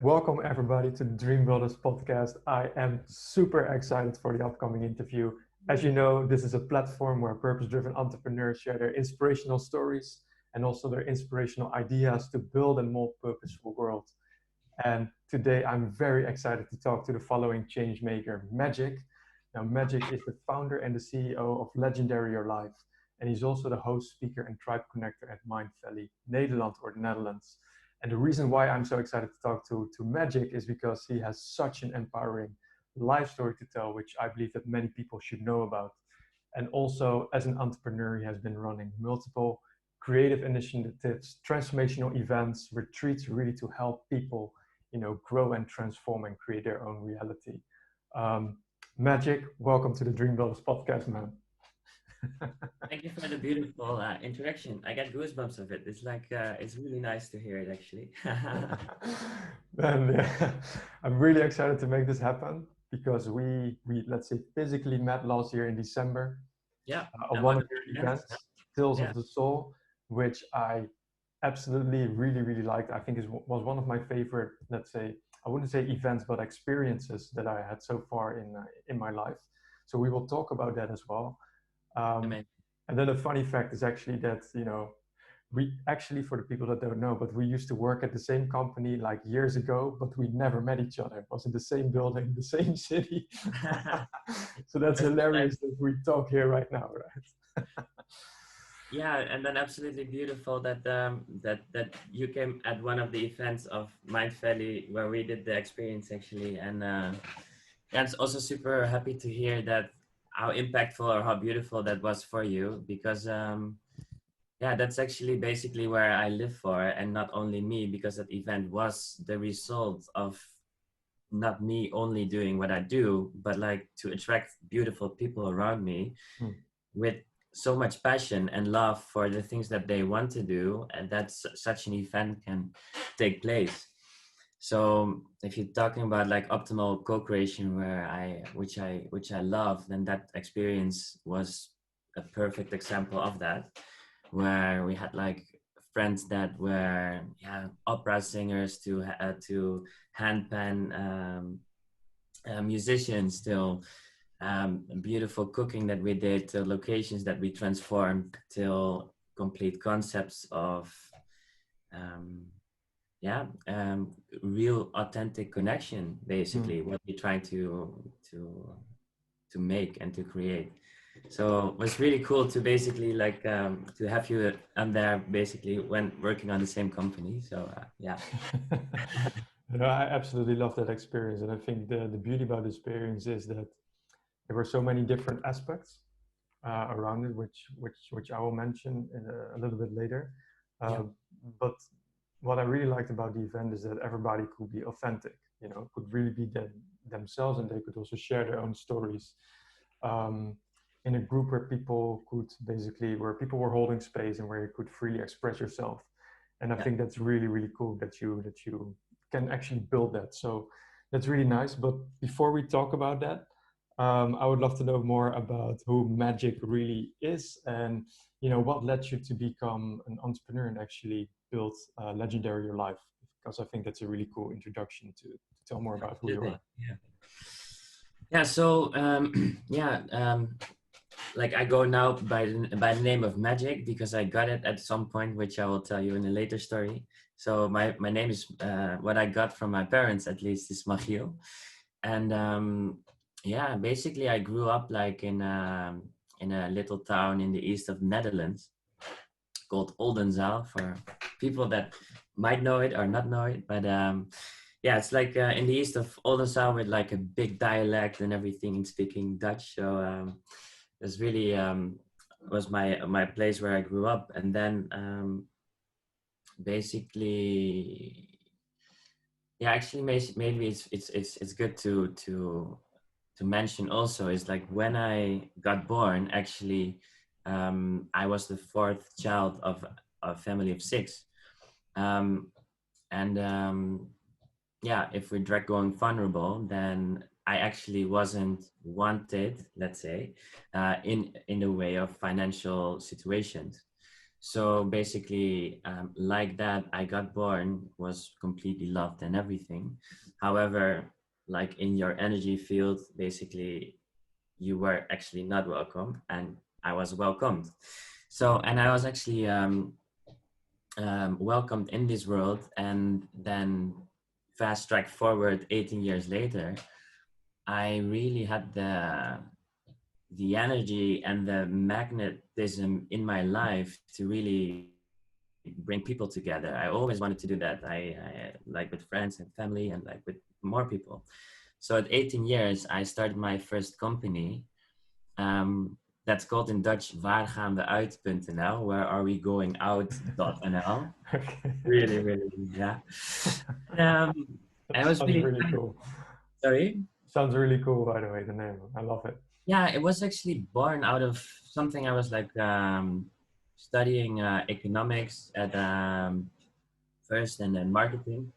Welcome everybody to the Dreambuildrs podcast. I am super excited for the upcoming interview. As you know, this is a platform where purpose-driven entrepreneurs share their inspirational stories and also their inspirational ideas to build a more purposeful world. And today I'm very excited to talk to the following change maker, Magic. Now, Magic is the founder and the CEO of Legendaryyourlife, and he's also the host, speaker, and tribe connector at Mindvalley Nederland or the Netherlands. And the reason why I'm so excited to talk to Magic is because he has such an empowering life story to tell, which I believe that many people should know about. And also, as an entrepreneur, he has been running multiple creative initiatives, transformational events, retreats, really to help people, grow and transform and create their own reality. Um, Magic, welcome to the Dreambuildrs podcast, man. Thank you for the beautiful introduction. I got goosebumps of it. It's like it's really nice to hear it actually. And I'm really excited to make this happen because we let's say physically met last year in December Yeah, of and one one of of your the events. events, Tales Yeah, of the Soul, which I absolutely really liked. I think was one of my favorite, let's say, I wouldn't say events, but experiences that I had so far in my life. So we will talk about that as well. I Um, mean, and then a funny fact is actually that we actually, for the people that don't know, but we used to work at the same company like years ago, but we never met each other. It was in the same building, the same city. So that's first time. hilarious that we talk here right now, right? Yeah, and then absolutely beautiful that that you came at one of the events of Mind Valley where we did the experience actually, and yeah, it's also super happy to hear that how impactful or how beautiful that was for you because yeah, that's actually basically where I live for, and not only me, because that event was the result of not me only doing what I do, but like to attract beautiful people around me Hmm. with so much passion and love for the things that they want to do, and that's such an event can take place. So if you're talking about like optimal co-creation, which I love, then that experience was a perfect example of that, where we had like friends that were opera singers to handpan musicians, till beautiful cooking that we did, to locations that we transformed, till complete concepts of um, yeah real authentic connection, Hmm. basically what we're trying to make and to create. So it was really cool to basically like to have you on there basically when working on the same company. So yeah. I absolutely love that experience, and I think the beauty about the experience is that there were so many different aspects around it, which I will mention in a little bit later. Yeah. Um, but what I really liked about the event is that everybody could be authentic, could really be themselves, and they could also share their own stories um, in a group where people could basically, where people were holding space and where you could freely express yourself. And I Yeah. think that's really, really cool that you can actually build that. So that's really nice. But before we talk about that, I would love to know more about who Magic really is, and what led you to become an entrepreneur and actually build Legendary Your Life. Because I think that's a really cool introduction to tell more about who you Absolutely. are. Yeah. Yeah. So yeah, like I go now by the name of Magic because I got it at some point, which I will tell you in a later story. So my name is what I got from my parents, at least, is Machiel. And yeah, basically I grew up like in a little town in the east of Netherlands called Oldenzaal, for people that might know it or not know it. But yeah, it's like in the east of Oldenzaal with like a big dialect and everything in speaking Dutch. So it's really was my place where I grew up. And then basically, yeah, actually maybe it's good to mention also is like when I got born, actually, I was the fourth child of a family of six. Um, and yeah, if we're direct going vulnerable, then I actually wasn't wanted, let's say, in the way of financial situations. So basically, like that, I got born, was completely loved and everything. However, like in your energy field, basically, you were actually not welcome, and I was welcomed. So, and I was actually welcomed in this world, and then fast track forward 18 years later, I really had the energy and the magnetism in my life to really bring people together. I always wanted to do that. I like with friends and family and like with more people. So at 18 years, I started my first company. That's called in Dutch waar gaan we uit.nl, where are we going out.nl. Okay. Really, really, yeah. Um, and it was Sounds really really fun. cool. Sorry? Sounds really cool, by the way, the name. I love it. Yeah, it was actually born out of something I was like studying economics at first and then marketing.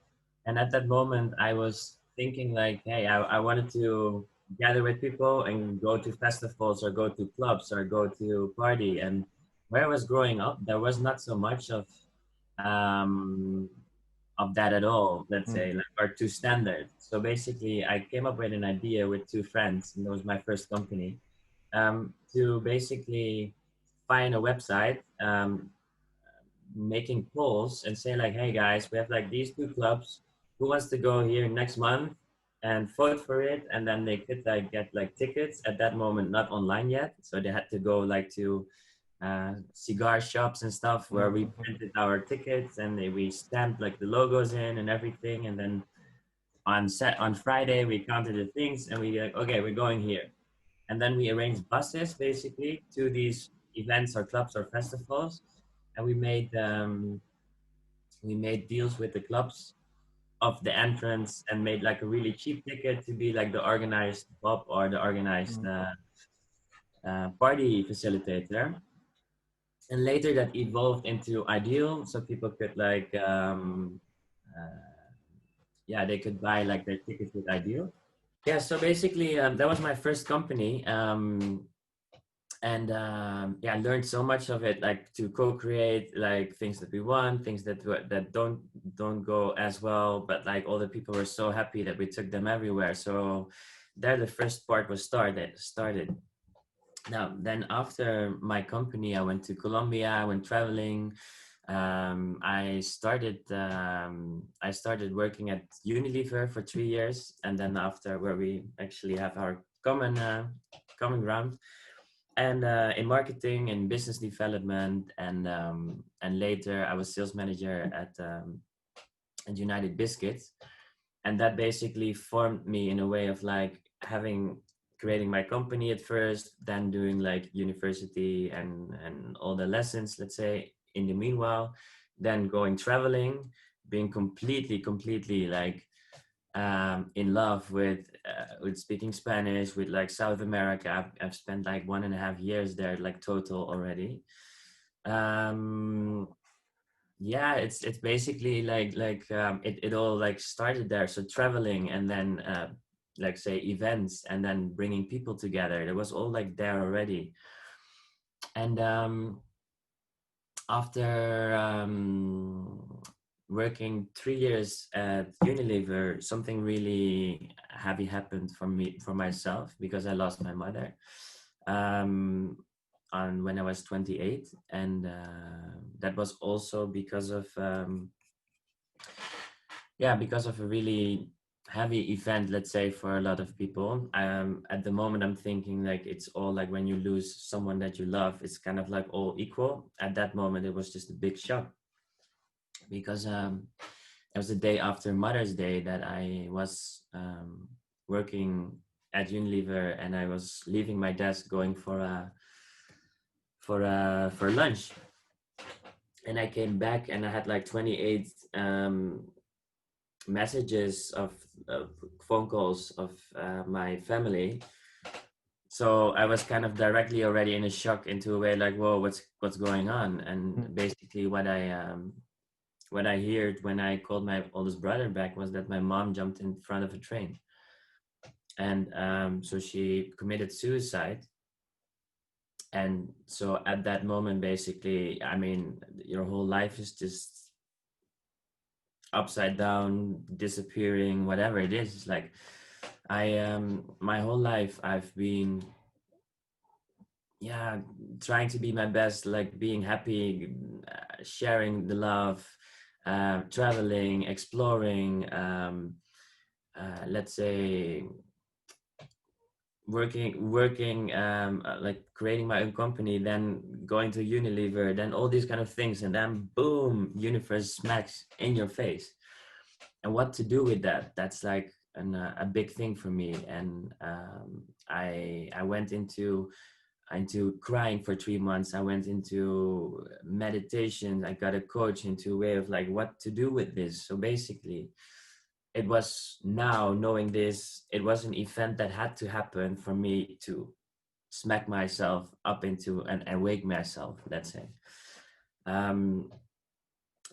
And at that moment, I was thinking like, hey, I wanted to gather with people and go to festivals or go to clubs or go to party. And where I was growing up, there was not so much um, of that at all, let's Mm. say, like, or too standard. So basically, I came up with an idea with two friends, and that was my first company, to basically find a website, making polls and say like, hey guys, we have like these two clubs. Who wants to go here next month and vote for it? And then they could like get like tickets at that moment, not online yet. So they had to go like to cigar shops and stuff where we printed our tickets and we stamped like the logos in and everything. And then on Friday we counted the things and we like, okay, we're going here. And then we arranged buses basically to these events or clubs or festivals, and we made deals with the clubs of the entrance and made like a really cheap ticket to be like the organized pub or the organized party facilitator. And later that evolved into Ideal, so people could like yeah, they could buy like their tickets with Ideal. Yeah, so basically that was my first company. And yeah, I learned so much of it, like to co-create like things that we want, things that don't go as well, but like all the people were so happy that we took them everywhere. So there the first part was started. Now then, after my company, I went to Colombia, I went traveling. I started working at Unilever for 3 years, and then after, where we actually have our common ground, and in marketing and business development, and later I was sales manager at United Biscuits, and that basically formed me in a way of like creating my company at first, then doing like university and all the lessons, let's say, in the meanwhile, then going traveling, being completely like in love with speaking Spanish, with like South America. I've spent like 1.5 years there, like total already. Yeah, it's basically it all like started there. So traveling, and then like say events, and then bringing people together. It was all like there already. And after working 3 years at Unilever, something really heavy happened for myself, because I lost my mother on when I was 28, and that was also because of because of a really heavy event, let's say, for a lot of people. At the moment, I'm thinking like it's all like when you lose someone that you love, it's kind of like all equal. At that moment, it was just a big shock, because it was the day after Mother's Day that I was working at Unilever, and I was leaving my desk going for lunch, and I came back and I had like 28 messages of phone calls of my family. So I was kind of directly already in a shock, into a way like, whoa, what's going on? And basically what I heard when I called my oldest brother back was that my mom jumped in front of a train, and so she committed suicide. And so at that moment, basically, I mean, your whole life is just upside down, disappearing, whatever it is. It's like my whole life I've been, yeah, trying to be my best, like being happy, sharing the love, traveling, exploring, let's say working like creating my own company, then going to Unilever, then all these kind of things, and then boom, universe smacks in your face. And what to do with that, that's like a big thing for me. And I went into crying for 3 months. I went into meditation. I got a coach into a way of like what to do with this. So basically it was, now knowing this, it was an event that had to happen for me to smack myself up into and awake myself, let's say. um,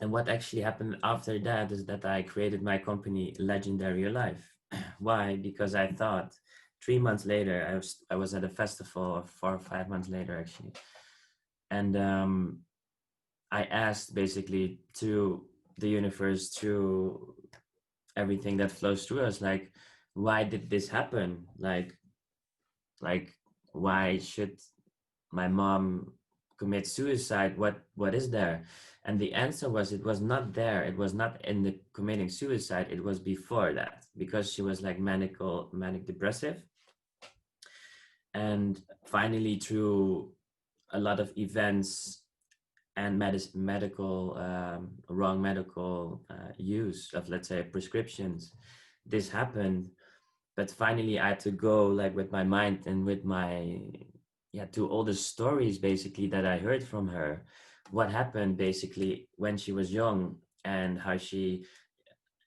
and what actually happened after that is that I created my company Legendary Your Life. Why? Because I thought 3 months later, I was at a festival, or 4 or 5 months later actually, and I asked basically to the universe, through everything that flows through us, like, why did this happen? Like why should my mom commit suicide? What is there? And the answer was, it was not there. It was not in the committing suicide. It was before that, because she was like manic depressive. And finally, through a lot of events and medical wrong medical use of, let's say, prescriptions, this happened. But finally I had to go, like, with my mind and with my, yeah, to all the stories basically that I heard from her, what happened basically when she was young, and how she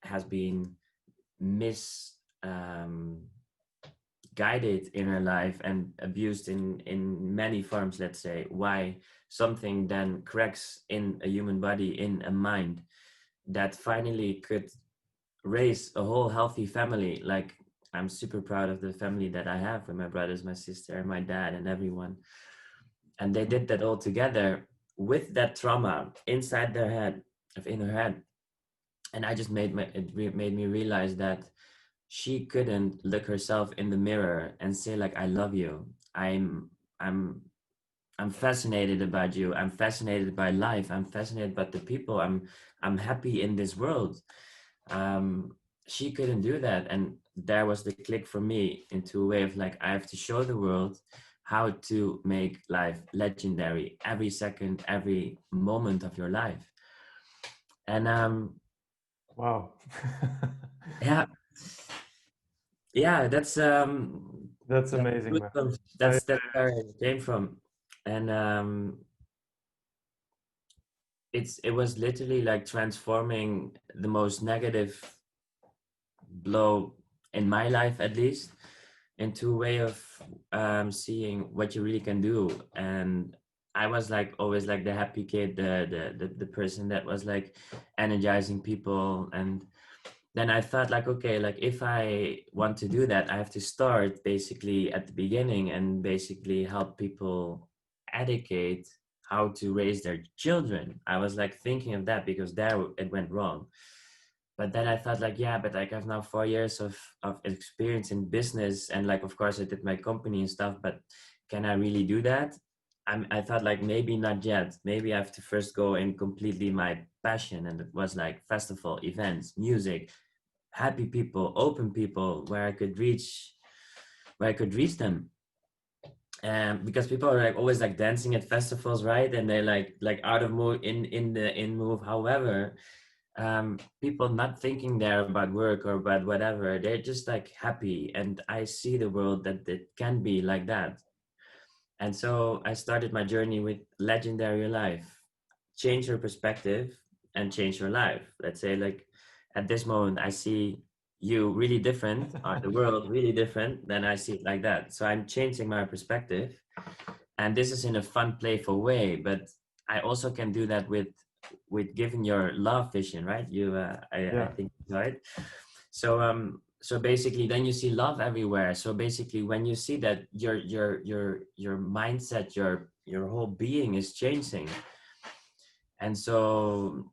has been mis guided in her life and abused in many forms, let's say. Why something then cracks in a human body, in a mind, that finally could raise a whole healthy family. Like, I'm super proud of the family that I have, with my brothers, my sister, and my dad, and everyone. And they did that all together with that trauma inside their head, in her head. And I just made me realize that she couldn't look herself in the mirror and say, like, I love you. I'm I'm fascinated about you. I'm fascinated by life. I'm fascinated by the people. I'm happy in this world. um, she couldn't do that. And there was the click for me, into a way of like, I have to show the world how to make life legendary, every second, every moment of your life. And Wow. yeah, yeah, That's amazing, man. I, that's where it came from. And it was literally like transforming the most negative blow in my life, at least, into a way of seeing what you really can do. And I was like always like the happy kid, the person that was like energizing people. And then I thought, like, okay, like, if I want to do that, I have to start basically at the beginning, and basically help people educate how to raise their children. I was like thinking of that, because there it went wrong. But then I thought, like, yeah, but like, I've now 4 years of experience in business, and like, of course I did my company and stuff, but can I really do that? I thought, like, maybe not yet. Maybe I have to first go in completely my passion. And it was like festival, events, music, happy people, open people, where I could reach them. Because people are like always like dancing at festivals, right? And they like out of mood, in move. However, people not thinking there about work or about whatever, they're just like happy. And I see the world that it can be like that. And so I started my journey with Legendary Your Life. Change your perspective and change your life. Let's say, like, at this moment, I see you really different, or the world really different, then I see it like that. So I'm changing my perspective. And this is in a fun, playful way. But I also can do that with giving your love vision, right? I yeah. think, right? So so basically then you see love everywhere. So basically when you see that your mindset, your whole being is changing. And so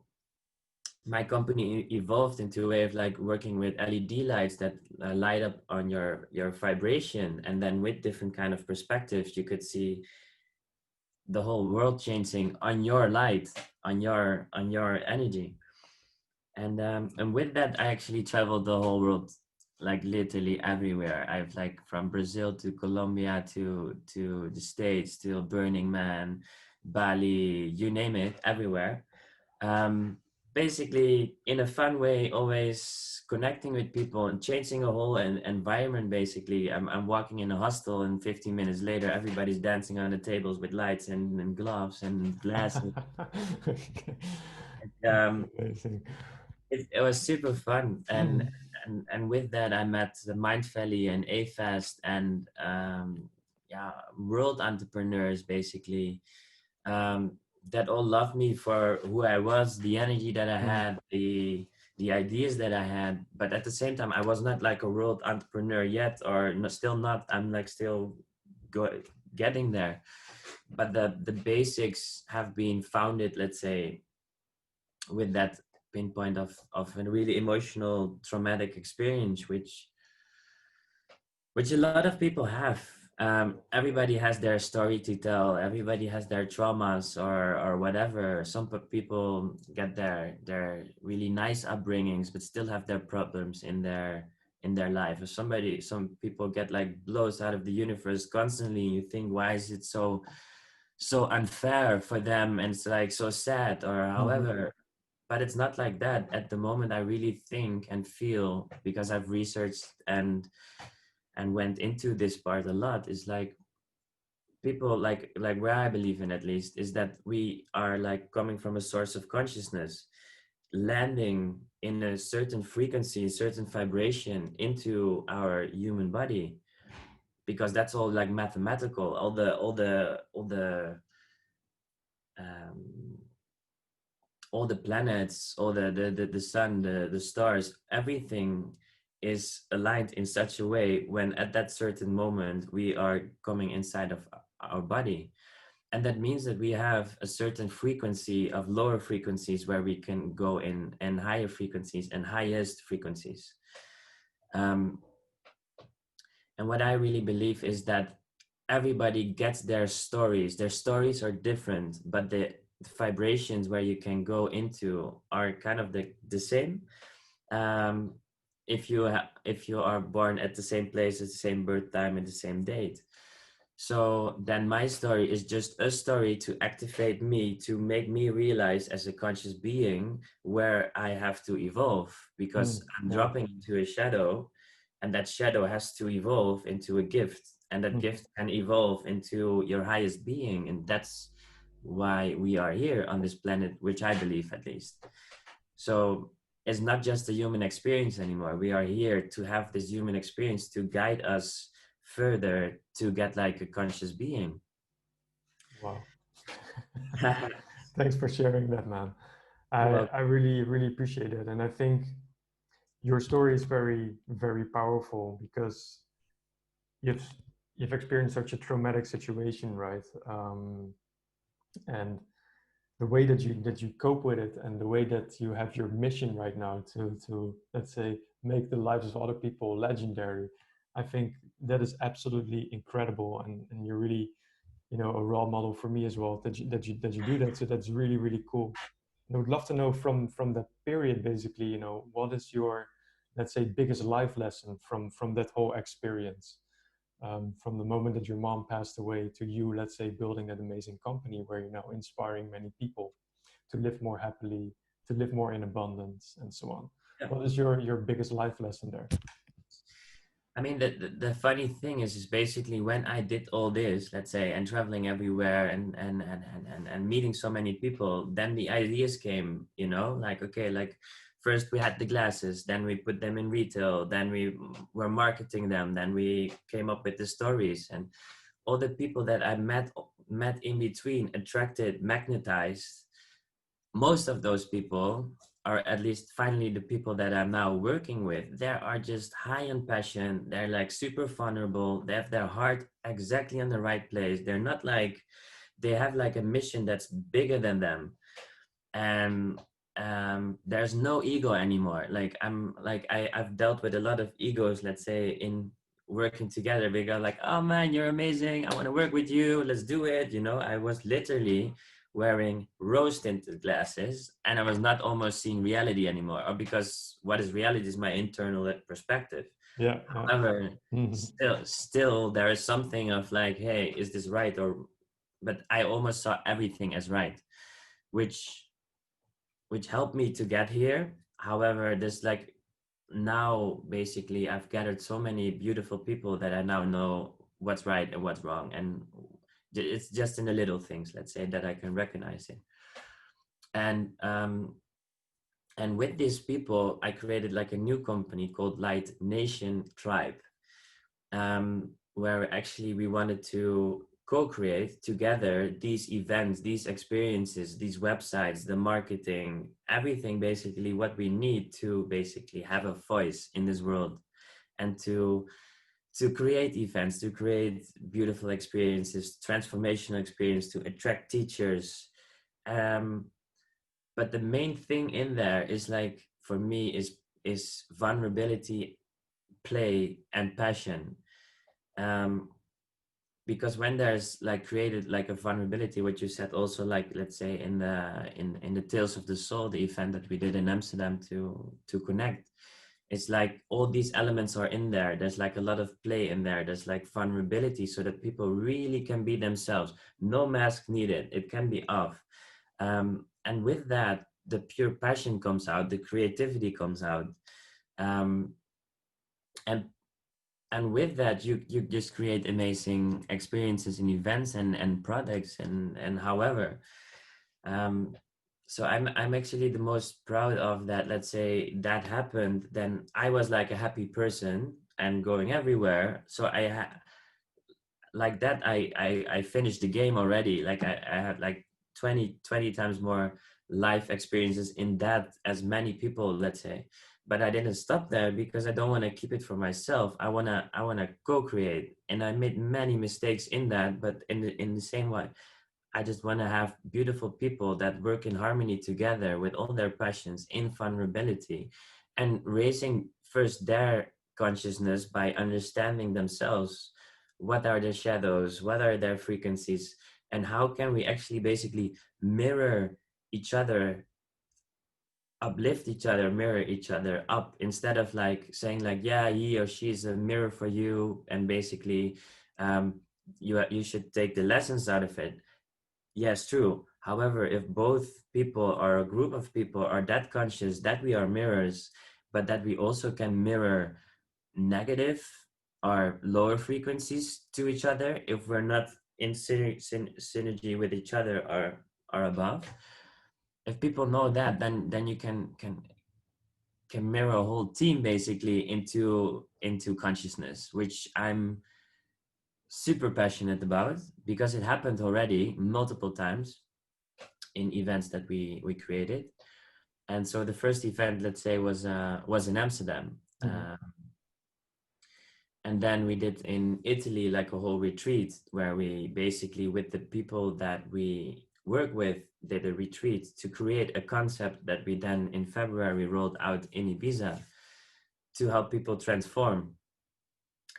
my company evolved into a way of like working with LED lights that light up on your vibration, and then with different kind of perspectives you could see the whole world changing on your light, on your energy. And with that I actually traveled the whole world, like literally everywhere. I've like from Brazil to Colombia to the States to Burning Man, Bali, you name it, everywhere. um, Basically in a fun way, always connecting with people and changing a whole environment. Basically I'm walking in a hostel and 15 minutes later everybody's dancing on the tables with lights and gloves and glasses. um, Amazing. it was super fun. and Mm. and with that I met the Mindvalley and AFAST and yeah, world entrepreneurs basically, um, that all loved me for who I was, the energy that I Mm. had, the ideas that I had. But at the same time, I was not like a world entrepreneur yet, or no, still not. I'm like still getting there. But the basics have been founded, let's say, with that pinpoint of a really emotional, traumatic experience, which a lot of people have. Everybody has their story to tell. Everybody has their traumas or whatever. Some people get their really nice upbringings, but still have their problems in their life. Or some people get like blows out of the universe constantly. And you think, why is it so unfair for them? And it's like so sad, or Mhm. however. But it's not like that. At the moment, I really think and feel, because I've researched and went into this part a lot, is like people like where I believe in, at least, is that we are like coming from a source of consciousness, landing in a certain frequency, certain vibration into our human body, because that's all like mathematical. Um, all the planets, all the sun, the stars, everything is aligned in such a way when at that certain moment we are coming inside of our body. And that means that we have a certain frequency of lower frequencies where we can go in, and higher frequencies and highest frequencies. um, and what I really believe is that everybody gets their stories are different, but the vibrations where you can go into are kind of the same. um, if you are born at the same place at the same birth time and the same date. So then my story is just a story to activate me, to make me realize as a conscious being where I have to evolve, because Mm. I'm Yeah. dropping into a shadow, and that shadow has to evolve into a gift, and that Mhm. gift can evolve into your highest being. And that's why we are here on this planet, which I believe, at least. So it's not just a human experience anymore. We are here to have this human experience to guide us further to get like a conscious being. Wow. Thanks for sharing that, man. I really, really appreciate it. And I think your story is very, very powerful because you've you've experienced such a traumatic situation, right? And the way that you cope with it, and the way that you have your mission right now to let's say make the lives of other people legendary, I think that is absolutely incredible, and you're really, you know, a role model for me as well, that you do that. So that's really, really cool. And I would love to know from that period, basically, you know, what is your, let's say, biggest life lesson from that whole experience, from the moment that your mom passed away to you, let's say, building that amazing company where you're now inspiring many people to live more happily, to live more in abundance, and so on. Yeah. What is your biggest life lesson there? I mean, the funny thing is basically when I did all this, let's say, and traveling everywhere and meeting so many people, then the ideas came, you know, like, okay, like first we had the glasses, then we put them in retail, then we were marketing them, then we came up with the stories, and all the people that I met in between, attracted, magnetized. Most of those people or at least finally the people that I'm now working with, they are just high on passion. They're like super vulnerable. They have their heart exactly in the right place. They're not like, they have like a mission that's bigger than them. And there's no ego anymore. Like I've dealt with a lot of egos, let's say, in working together. We go like, oh man, you're amazing, I want to work with you, let's do it, you know. I was literally wearing rose tinted glasses, and I was not almost seeing reality anymore, or because what is reality is my internal perspective. Yeah. However, Mhm. still there is something of like, hey, is this right? Or but I almost saw everything as right, which helped me to get here. However, there's like, now basically I've gathered so many beautiful people that I now know what's right and what's wrong, and it's just in the little things, let's say, that I can recognize it. And with these people, I created like a new company called Light Nation Tribe, where actually we wanted to co-create together these events, these experiences, these websites, the marketing, everything, basically what we need to basically have a voice in this world, and to create events, to create beautiful experiences, transformational experience, to attract teachers. But the main thing in there is like, for me, is vulnerability, play, and passion. um, because when there's like created like a vulnerability, what you said also, like, let's say in the Tales of the Soul, the event that we did in Amsterdam to connect, it's like all these elements are in there. There's like a lot of play in there. There's like vulnerability, so that people really can be themselves. No mask needed, it can be off. And with that, the pure passion comes out, the creativity comes out. um, and and with that, you just create amazing experiences and events and products, and however. um, so I'm actually the most proud of that. Let's say that happened, then I was like a happy person and going everywhere. So like that, I finished the game already. Like I had like 20 times more life experiences in that, as many people, let's say. But I didn't stop there, because I don't want to keep it for myself. I want to co-create, and I made many mistakes in that, but in the same way, I just want to have beautiful people that work in harmony together with all their passions in vulnerability, and raising first their consciousness by understanding themselves. What are their shadows? What are their frequencies? And how can we actually basically mirror each other, uplift each other, mirror each other up, instead of like saying like, yeah, he or she is a mirror for you, and basically um, you should take the lessons out of it. Yes, true. However, if both people or a group of people are that conscious that we are mirrors, but that we also can mirror negative or lower frequencies to each other, if we're not in synergy with each other, or above, if people know that, then you can mirror a whole team basically into consciousness, which I'm super passionate about, because it happened already multiple times in events that we created. And so the first event, let's say, was in Amsterdam. Mhm. And then we did in Italy like a whole retreat, where we basically, with the people that we work with, did a retreat to create a concept that we then in February rolled out in Ibiza, to help people transform,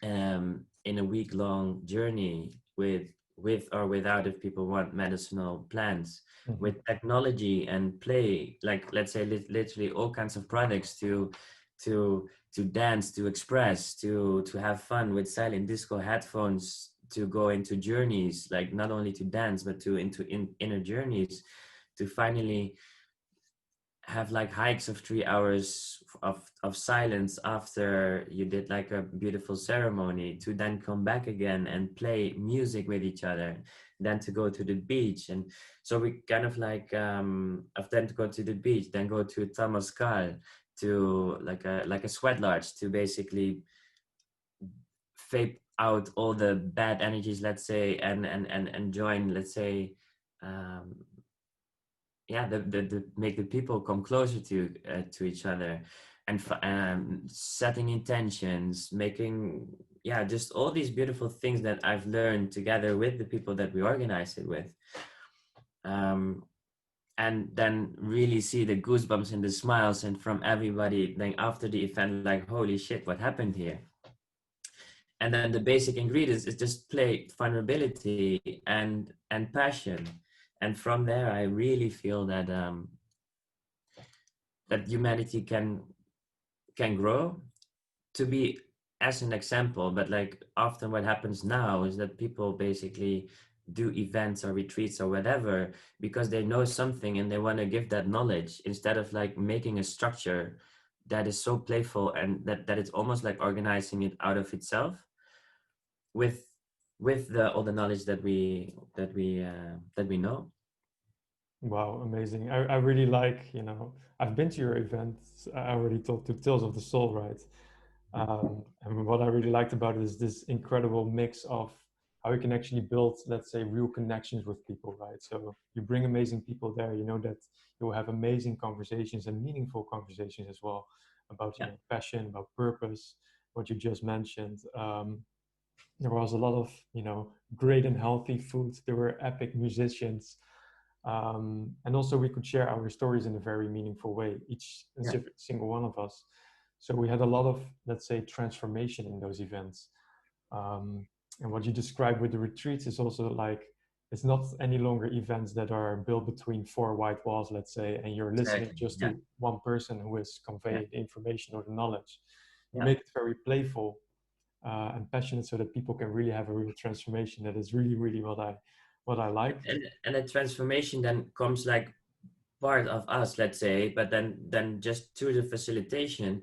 in a week-long journey, with or without, if people want, medicinal plants, Mhm. with technology and play, like, let's say, literally all kinds of products to dance, to express, to have fun, with silent disco headphones, to go into journeys, like not only to dance, but to into inner journeys, to finally have like hikes of 3 hours of silence after you did like a beautiful ceremony, to then come back again and play music with each other, then to go to the beach. And so we kind of like, of then to go to the beach, then go to Tamascal, to like a sweat lodge, to basically vape out all the bad energies, let's say, and join, let's say, um, the make the people come closer to each other, and setting intentions, making just all these beautiful things that I've learned together with the people that we organize it with. And then really see the goosebumps and the smiles and from everybody then after the event, like, holy shit, what happened here? And then the basic ingredients is just play, vulnerability, and passion. And from there, I really feel that that humanity can grow. To be as an example, but like often what happens now is that people basically do events or retreats or whatever because they know something and they want to give that knowledge, instead of like making a structure that is so playful and that it's almost like organizing it out of itself with the all the knowledge that we know. Wow, amazing. I really like, I've been to your events. I already talked to Tales of the Soul, right? And what I really liked about it is this incredible mix of how you can actually build, let's say, real connections with people, right? So you bring amazing people there, you know that you will have amazing conversations and meaningful conversations as well about, Yeah, passion, about purpose, what you just mentioned. There was a lot of, great and healthy food. There were epic musicians. And also we could share our stories in a very meaningful way, each and yeah, single one of us. So we had a lot of, let's say, transformation in those events. And what you described with the retreats is also like, it's not any longer events that are built between four white walls, let's say, and you're listening exactly. just Yeah, to one person who is yeah, conveying the information or the knowledge. You yeah. make it very playful and passionate so that people can really have a real transformation. That is really, really what I liked. And the transformation then comes like part of us, let's say, but then just through the facilitation,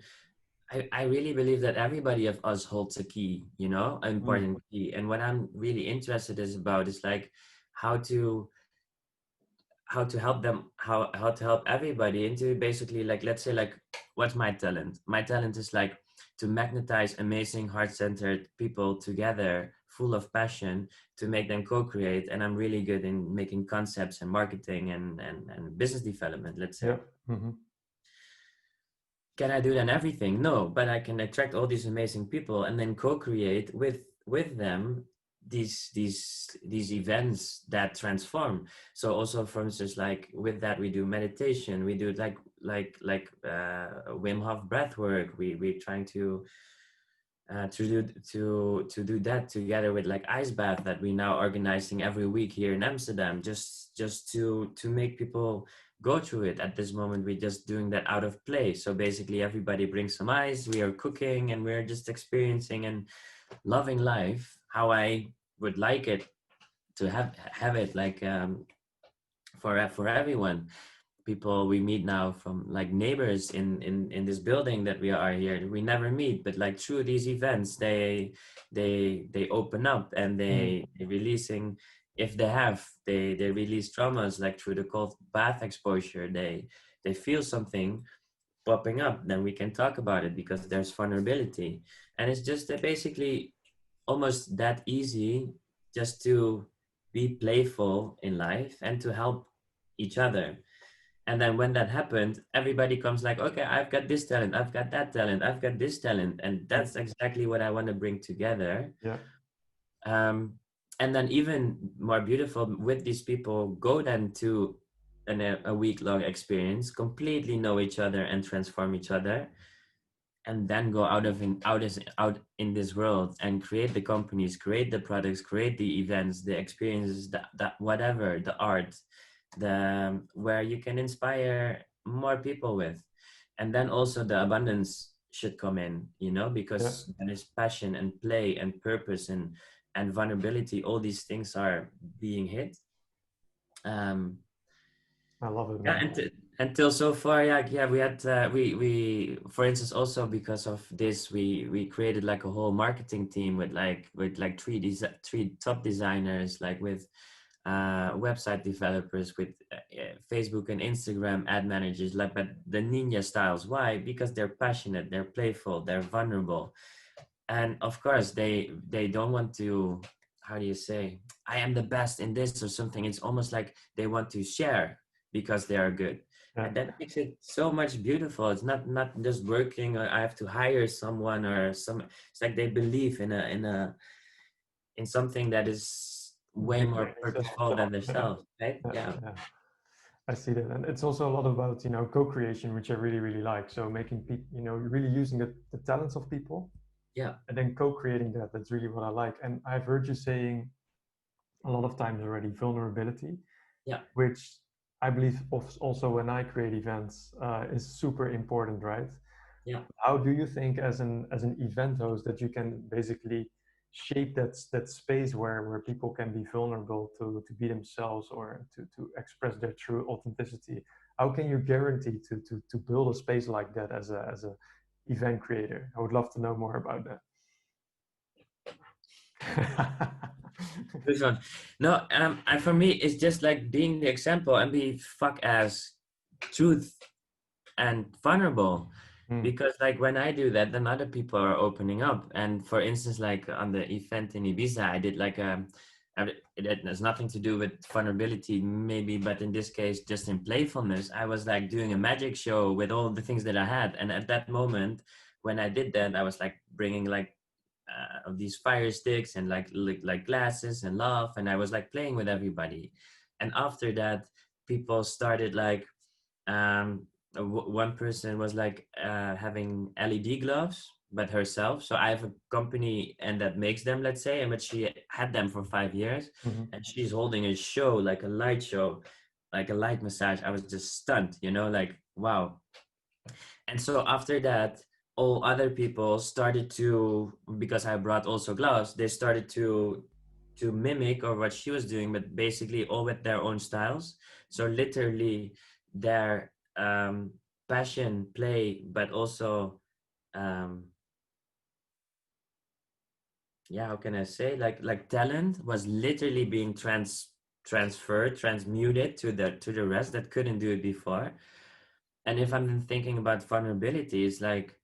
I really believe that everybody of us holds a key, an Mm, important key. And what I'm really interested is like how to help them, how to help everybody into basically, like, let's say, like, what's my talent? My talent is like to magnetize amazing heart-centered people together full of passion to make them co-create. And I'm really good in making concepts and marketing and business development, let's yeah. say. Hmm. Can I do then everything? No, but I can attract all these amazing people and then co-create with them these events that transform. So also, for instance, like with that, we do meditation, we do Wim Hof breath work. We're trying to do that together with like ice bath that we now organizing every week here in Amsterdam, just to make people go through it. At this moment, we're just doing that out of play. So basically, everybody brings some ice, we are cooking, and we're just experiencing and loving life how I would like it to have it, like for everyone. People we meet now from like neighbors in this building that we are here, we never meet, but like through these events they open up and Mm, they releasing, if they release traumas, like through the cold bath exposure, they feel something popping up, then we can talk about it because there's vulnerability. And it's just basically almost that easy, just to be playful in life and to help each other. And then when that happened, everybody comes like, okay, I've got this talent, I've got that talent, I've got this talent. And mm, that's exactly what I want to bring together. yeah. And then even more beautiful, with these people, go then to a week-long experience, completely know each other and transform each other, and then go out in this world and create the companies, create the products, create the events, the experiences, that whatever, the art, the where you can inspire more people with. And then also the abundance should come in, Yeah. because there is passion and play and purpose and vulnerability. All these things are being hit. um I love it, yeah, man. until so far, yeah, we had we for instance, also because of this, we created like a whole marketing team with three top designers, like with website developers, with Facebook and Instagram ad managers, like, but the ninja styles. Why? Because they're passionate, they're playful, they're vulnerable, and of course they don't want to, how do you say, I am the best in this or something. It's almost like they want to share, because they are good. Yeah. And that makes it so much beautiful. It's not just working, or I have to hire someone or some. It's like they believe in something that is way Bigger more than yourself. purposeful than Yeah. themselves, right? Yeah. Yeah. Yeah. I see that, and it's also a lot about co-creation, which I really really like. So making people, really using the talents of people, Yeah. and then co-creating that. That's really what I like. And I've heard you saying a lot of times already vulnerability, Yeah. which I believe also when I create events is super important, right? Yeah. How do you think as an event host that you can basically shape that space where people can be vulnerable to be themselves or to express their true authenticity? How can you guarantee to build a space like that as a event creator? I would love to know more about that. This one. No, and for me, it's just like being the example and be fuck ass truth and vulnerable. Hmm. Because like when I do that, then other people are opening up. And for instance, like on the event in Ibiza, I did like it has nothing to do with vulnerability, maybe, but in this case, just in playfulness, I was like doing a magic show with all the things that I had. And at that moment, when I did that, I was like bringing like of these fire sticks and like glasses and love, and I was like playing with everybody. And after that, people started like one person was like having LED gloves but herself. So I have a company and that makes them, let's say, and but she had them for 5 years, Hmm. and she's holding a show, like a light show, like a light massage. I was just stunned, like wow. And so after that, all other people started to, because I brought also gloves, they started to mimic or what she was doing, but basically all with their own styles. So literally their passion, play, but also um, yeah, how can I say, like talent was literally being transferred, transmuted to the rest that couldn't do it before. And if I'm thinking about vulnerability, it's like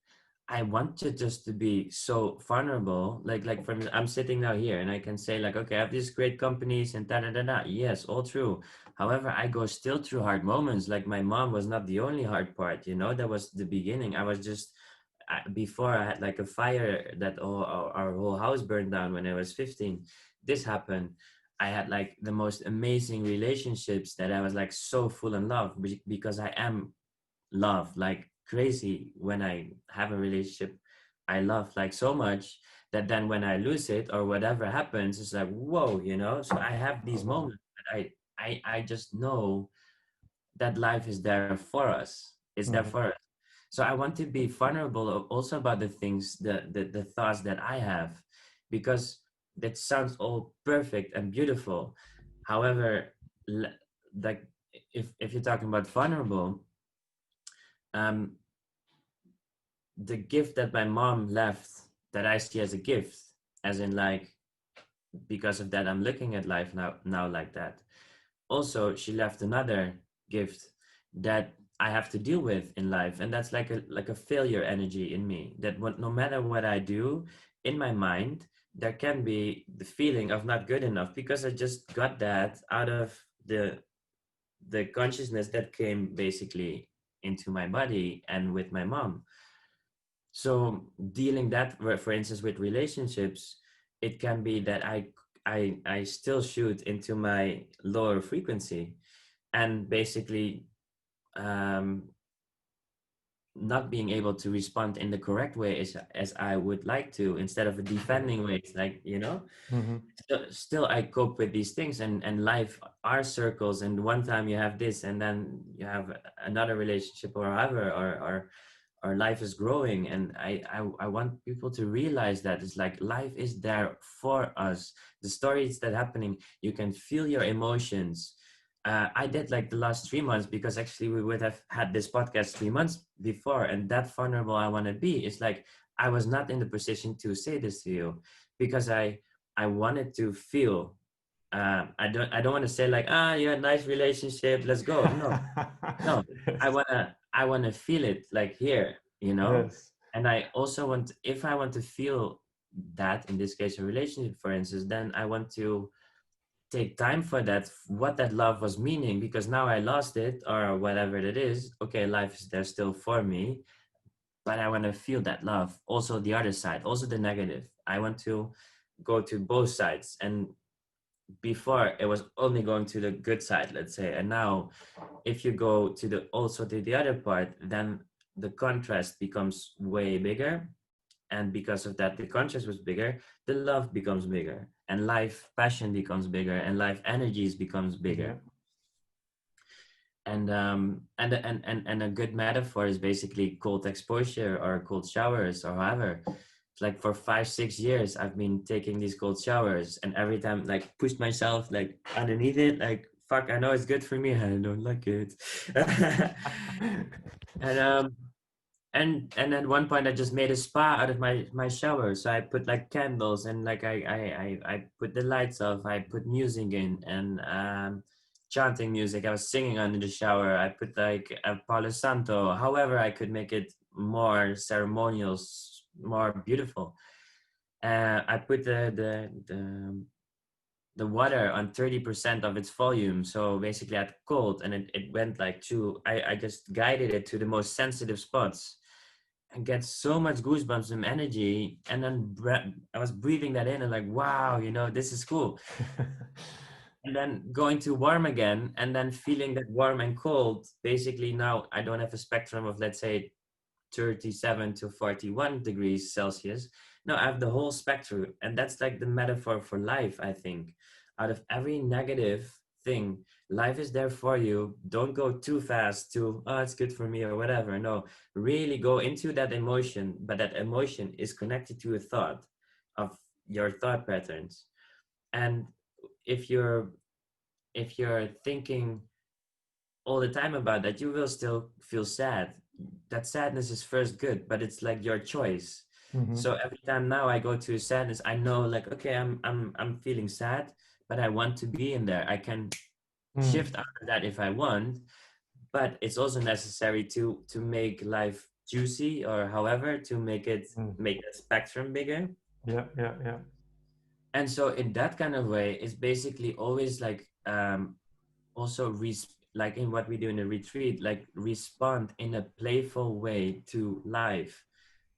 I wanted just to be so vulnerable. Like from I'm sitting now here and I can say like, okay, I have these great companies and da da da da. Yes, all true. However, I go still through hard moments. Like my mom was not the only hard part. That was the beginning. I was just before I had like a fire that our whole house burned down when I was 15. This happened. I had like the most amazing relationships that I was like so full in love because I am love like crazy. When I have a relationship, I love like so much that then when I lose it or whatever happens, it's like whoa. So I have Oh, these wow. moments that I just know that life is there for us. It's there Hmm. for us. So I want to be vulnerable also about the things, the thoughts that I have, because that sounds all perfect and beautiful. However, like if you're talking about vulnerable, um, the gift that my mom left that I see as a gift, as in like because of that I'm looking at life now like that. Also, she left another gift that I have to deal with in life, and that's like a failure energy in me. That no matter what I do in my mind, there can be the feeling of not good enough because I just got that out of the consciousness that came basically into my body and with my mom. So dealing that, for instance, with relationships, it can be that I still shoot into my lower frequency and basically um, not being able to respond in the correct way as I would like to, instead of a defending way. It's like, Hmm. still I cope with these things, and life are circles, and one time you have this and then you have another relationship or however, or our life is growing. And I want people to realize that it's like life is there for us. The stories that happening, you can feel your emotions. I did like the last 3 months because actually we would have had this podcast 3 months before, and that vulnerable I want to be is like I was not in the position to say this to you because I wanted to feel. I don't want to say like, yeah, nice relationship, let's go. No, I Yes. wanna I wanna feel it like here. Yes. And I also want, if I want to feel that, in this case a relationship, for instance, then I want to take time for that, what that love was meaning, because now I lost it or whatever it is. Okay, life is there still for me, but I want to feel that love. Also the other side, also the negative. I want to go to both sides. And before it was only going to the good side, let's say. And now if you go to the also to the other part, then the contrast becomes way bigger. And because of that, the contrast was bigger, the love becomes bigger, and life passion becomes bigger, and life energies becomes bigger. Yeah. And a good metaphor is basically cold exposure or cold showers or however. It's like for 5-6 years I've been taking these cold showers, and every time like pushed myself like underneath it, like fuck, I know it's good for me, I don't like it. and and at one point I just made a spa out of my shower. So I put like candles, and like I put the lights off, I put music in, and chanting music. I was singing under the shower. I put like a Palo Santo, however I could make it more ceremonial, more beautiful. I put the water on 30% of its volume, so basically at cold, and it went like to, I just guided it to the most sensitive spots and get so much goosebumps and energy. And then I was breathing that in and like, wow, this is cool. And then going to warm again, and then feeling that warm and cold. Basically now I don't have a spectrum of, let's say, 37 to 41 degrees Celsius. No, I have the whole spectrum. And that's like the metaphor for life, I think. Out of every negative thing, life is there for you. Don't go too fast to, oh, it's good for me or whatever. No, really go into that emotion, but that emotion is connected to a thought of your thought patterns. And if you're thinking all the time about that, you will still feel sad. That sadness is first good, but it's like your choice. Mm-hmm. So every time now I go to sadness, I know like, okay, I'm feeling sad, but I want to be in there. I can shift out of that if I want, but it's also necessary to make life juicy, or however to make the spectrum bigger. Yeah, yeah, yeah. And so in that kind of way, it's basically always like also like in what we do in a retreat, like respond in a playful way to life.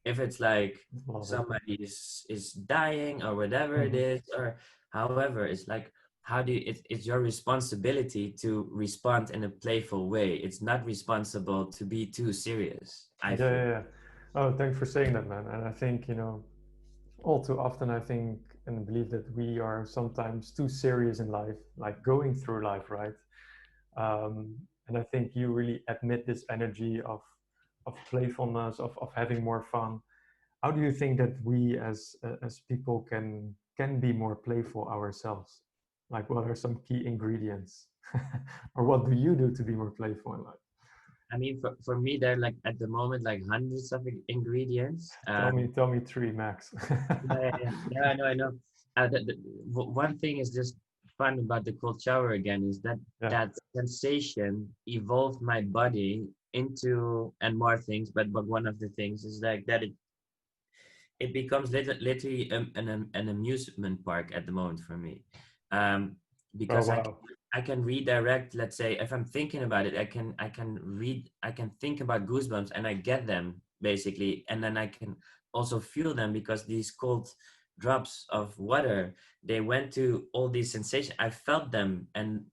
If it's like somebody is dying or whatever it is, or however, it's like, how do you, it's your responsibility to respond in a playful way. It's not responsible to be too serious, I feel. Yeah. Oh, thanks for saying that, man. And I think, all too often I think and believe that we are sometimes too serious in life, like going through life, right? And I think you really admit this energy of playfulness, of having more fun. How do you think that we as people can be more playful ourselves? Like, what are some key ingredients, or what do you do to be more playful in life? I mean, for me, there are like at the moment like hundreds of ingredients. Tell me three max. Yeah, I know. One thing is just fun about the cold shower again is that Yeah. that sensation evolved my body into, and more things, but one of the things is like that it becomes literally an amusement park at the moment for me, because Oh, wow. I can redirect. Let's say if I'm thinking about it, I can think about goosebumps, and I get them basically, and then I can also feel them, because these cold drops of water, they went to all these sensations. I felt them, and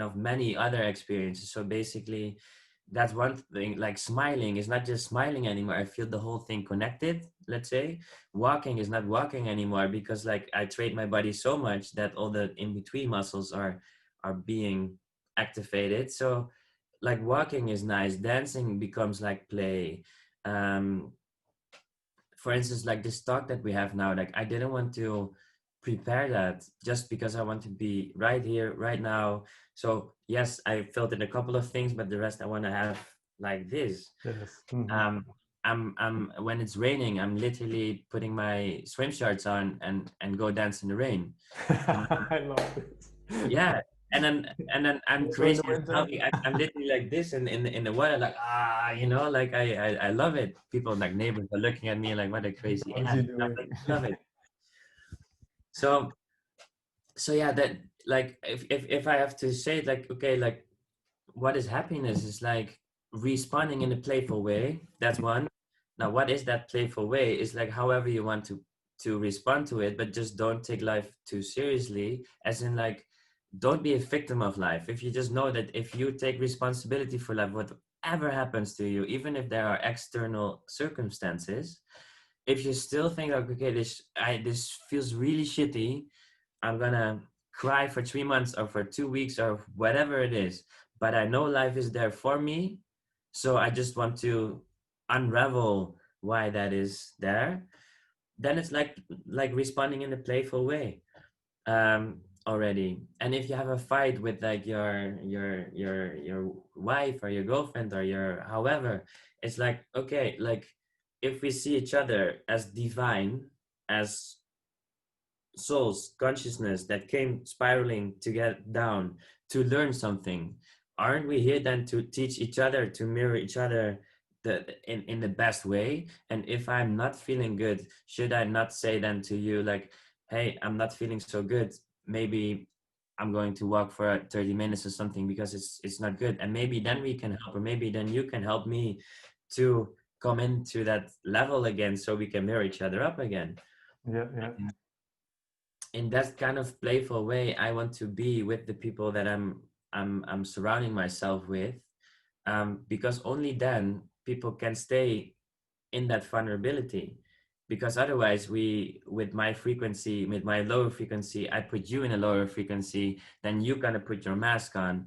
of many other experiences. So basically that's one thing. Like smiling is not just smiling anymore. I feel the whole thing connected. Let's say walking is not walking anymore, because like I train my body so much that all the in-between muscles are being activated. So like walking is nice. Dancing becomes like play. um for instance, like this talk that we have now, like I didn't want to prepare that just because I want to be right here right now. So yes, I filled in a couple of things, but the rest I want to have like this. Yes. I'm when it's raining, I'm literally putting my swim shorts on and go dance in the rain. I love it. Yeah, and then I'm Also in crazy the as hell. winter. I'm literally like this in the water, like like I love it. People like neighbors are looking at me like, what a crazy What is ass. he I'm doing? like, love it. So so yeah, that like if I have to say it, like, okay, like what is happiness is like responding in a playful way. That's one. Now what is that playful way is like however you want to respond to it, but just don't take life too seriously, as in like don't be a victim of life. If you just know that if you take responsibility for life, whatever happens to you, even if there are external circumstances, if you still think like, okay, this feels really shitty, I'm gonna cry for 3 months or for 2 weeks or whatever it is, but I know life is there for me. So I just want to unravel why that is there. Then it's like responding in a playful way already. And if you have a fight with like your wife or your girlfriend or your however, it's like, okay, like if we see each other as divine, as souls, consciousness that came spiraling to get down to learn something, aren't we here then to teach each other, to mirror each other in the best way? And if I'm not feeling good, should I not say then to you like, hey, I'm not feeling so good, maybe I'm going to walk for 30 minutes or something because it's not good, and maybe then we can help, or maybe then you can help me to come into that level again so we can mirror each other up again. Yeah, yeah. In that kind of playful way, I want to be with the people that I'm surrounding myself with, because only then people can stay in that vulnerability. Because otherwise, with my frequency, with my lower frequency, I put you in a lower frequency, then you kind of put your mask on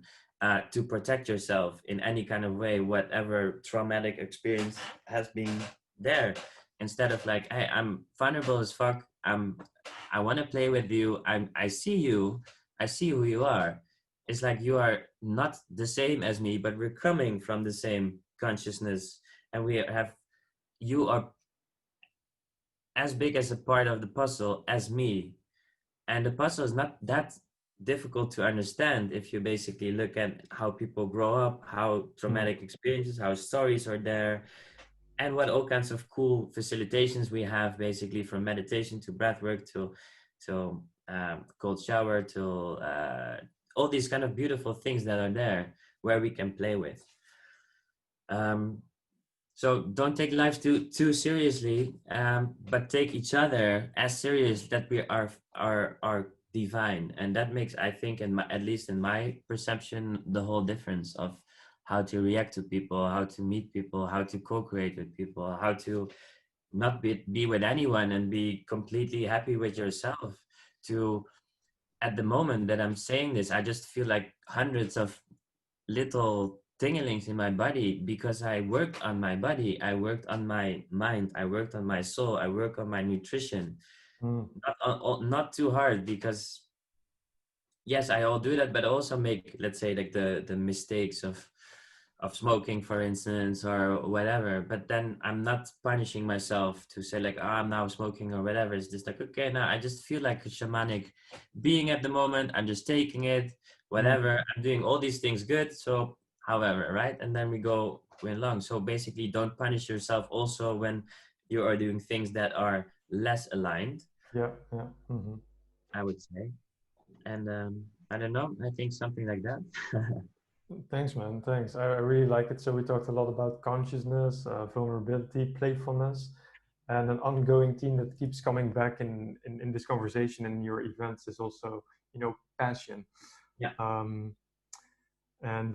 to protect yourself in any kind of way, whatever traumatic experience has been there. Instead of like, hey, I'm vulnerable as fuck. I want to play with you. I see you. I see who you are. It's like you are not the same as me, but we're coming from the same consciousness, and we have, you are as big as a part of the puzzle as me. And the puzzle is not that difficult to understand if you basically look at how people grow up, how Mm. traumatic experiences, how stories are there, and what all kinds of cool facilitations we have, basically from meditation to breathwork to cold shower to all these kind of beautiful things that are there where we can play with. Um, so don't take life too seriously, but take each other as serious that we are divine, and that makes, I think, at least in my perception, the whole difference of how to react to people, how to meet people, how to co-create with people, how to not be with anyone and be completely happy with yourself. To At the moment that I'm saying this, I just feel like hundreds of little tinglings in my body because I worked on my body, I worked on my mind, I worked on my soul, I worked on my nutrition. Mm. Not too hard, because yes, I all do that, but I also make, let's say, like the mistakes of smoking, for instance, or whatever. But then I'm not punishing myself to say like, oh, I'm now smoking or whatever. It's just like, okay, now I just feel like a shamanic being at the moment. I'm just taking it, Mm. whatever. I'm doing all these things good. So, however, right? And then we go along. So basically, don't punish yourself also when you are doing things that are less aligned, Yeah, yeah. Hmm. I would say. And I don't know, I think something like that. Thanks, man. Thanks. I really like it. So we talked a lot about consciousness, vulnerability, playfulness, and an ongoing theme that keeps coming back in this conversation and your events is also, passion. Yeah. Um, and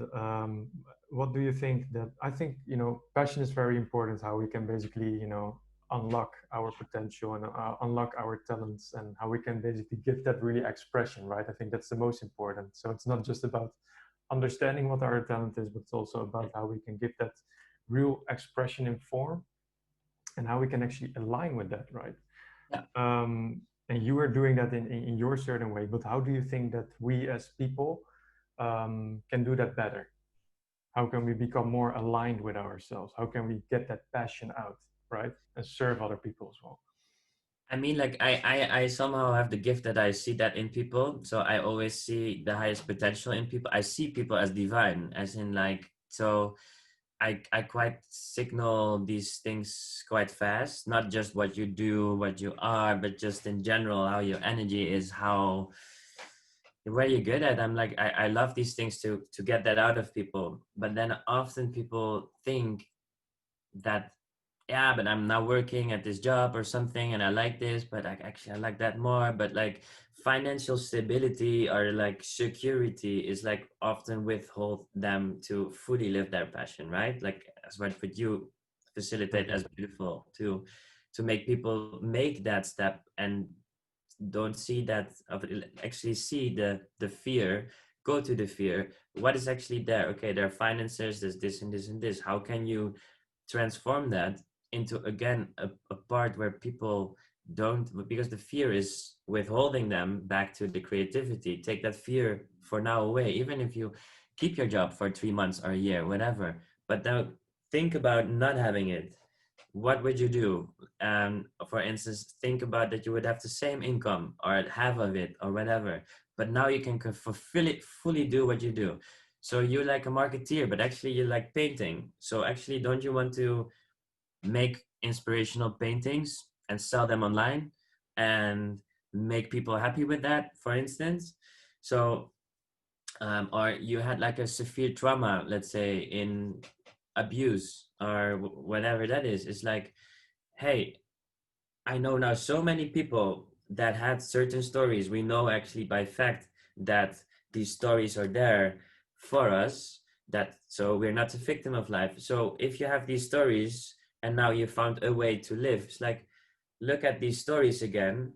what do you think that I think, passion is very important, how we can basically, unlock our potential and unlock our talents and how we can basically give that really expression, right? I think that's the most important. So it's not just about understanding what our talent is, but it's also about how we can give that real expression in form and how we can actually align with that, right? Yeah. And you are doing that in your certain way, but how do you think that we as people can do that better? How can we become more aligned with ourselves? How can we get that passion out, right? And serve other people as well. I mean, like I somehow have the gift that I see that in people. So I always see the highest potential in people. I see people as divine, as in like, so I quite signal these things quite fast, not just what you do, what you are, but just in general, how your energy is, how where you're good at. I'm like, I love these things to get that out of people. But then often people think that, yeah, but I'm now working at this job or something and I like this, but I like that more. But like financial stability or like security is like often withhold them to fully live their passion, right? Like as what would you facilitate Exactly. as beautiful to make people make that step and don't see that actually see the fear, go to the fear. What is actually there? Okay, there are finances, there's this and this and this. How can you transform that into again a part where people don't, because the fear is withholding them back to the creativity. Take that fear for now away, even if you keep your job for 3 months or a year, whatever. But now think about not having it. What would you do? For instance, think about that you would have the same income or half of it or whatever, but now you can fulfill it, fully do what you do. So you're like a marketeer, but actually you like painting. So actually, don't you want to make inspirational paintings and sell them online and make people happy with that, for instance? So, or you had like a severe trauma, let's say in abuse or whatever that is. It's like, hey, I know now so many people that had certain stories. We know actually by fact that these stories are there for us, that so we're not a victim of life. So if you have these stories and now you found a way to live, it's like look at these stories again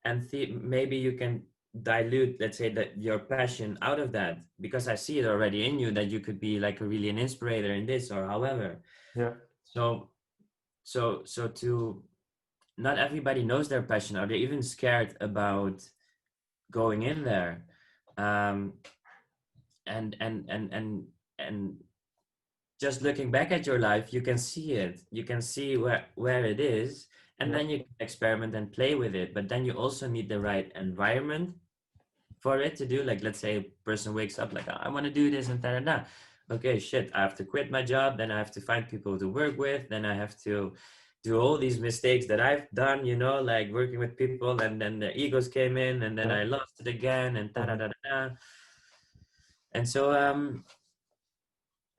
and maybe you can dilute, let's say, that your passion out of that, because I see it already in you that you could be like a really an inspirator in this or however. Yeah. So to not everybody knows their passion, or they're even scared about going in there. um and just looking back at your life, you can see it, you can see where it is, and Yeah. then you can experiment and play with it. But then you also need the right environment for it to do. Like, let's say a person wakes up like, I want to do this and da da da. Okay, shit, I have to quit my job, then I have to find people to work with, then I have to do all these mistakes that I've done, you know, like working with people, and then the egos came in, and then Yeah. I lost it again, and da da Mhm. da da da. And so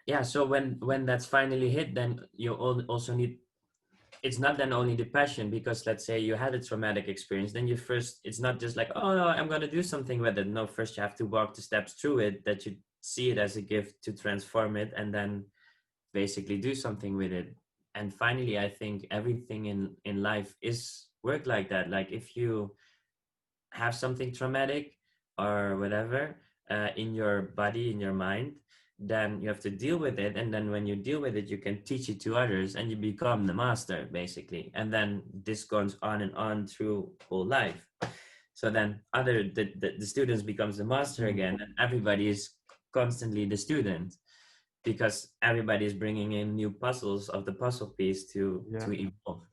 yeah, so when that's finally hit, then you also need, it's not then only the passion, because let's say you had a traumatic experience, then you first, it's not just like, oh no, I'm going to do something with it. No, first you have to walk the steps through it, that you see it as a gift to transform it, and then basically do something with it. And finally, I think everything in life is work like that. Like if you have something traumatic or whatever in your body, in your mind, then you have to deal with it. And then when you deal with it, you can teach it to others and you become the master, basically. And then this goes on and on through whole life. So then the students becomes the master Mhm. again, and everybody is constantly the student, because everybody is bringing in new puzzles of the puzzle piece Yeah. to evolve.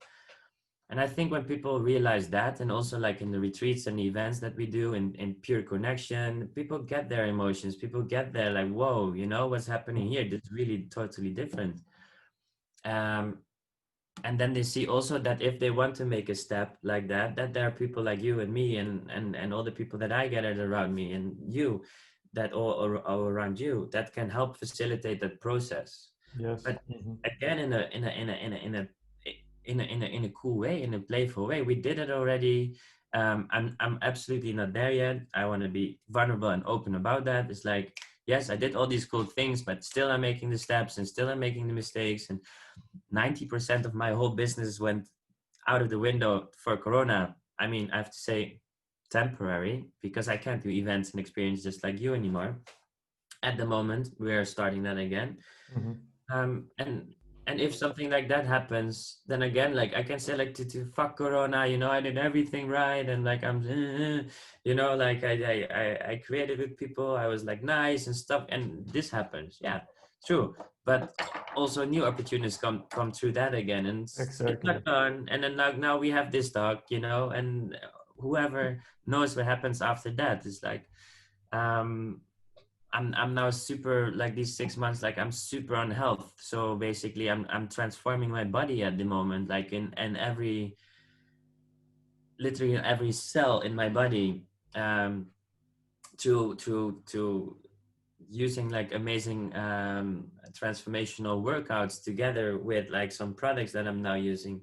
And I think when people realize that, and also like in the retreats and the events that we do in pure connection, people get their emotions, people get there like, whoa, you know, what's happening Mhm. here? This is really totally different. Um, and then they see also that if they want to make a step like that, that there are people like you and me and all the people that I gathered around me and you, that all around you, that can help facilitate that process. Yes. But Mhm. again, in a cool way, in a playful way. We did it already. I'm absolutely not there yet. I want to be vulnerable and open about that. It's like, yes, I did all these cool things, but still I'm making the steps and still I'm making the mistakes. And 90% of my whole business went out of the window for Corona. I mean, I have to say temporary, because I can't do events and experience just like you anymore. At the moment, we are starting that again. Mhm. um and and if something like that happens, then again, like I can say like to fuck Corona, you know, I did everything right, and like I'm you know, like I created with people, I was like nice and stuff, and this happens. Yeah, true. But also new opportunities come through that again, and it's Exactly. not done. And then now we have this talk, you know, and whoever knows what happens after that is like, um I'm now super, like these 6 months, like I'm super on health. So basically I'm transforming my body at the moment, like in every, literally in every cell in my body, um to using like amazing transformational workouts together with like some products that I'm now using,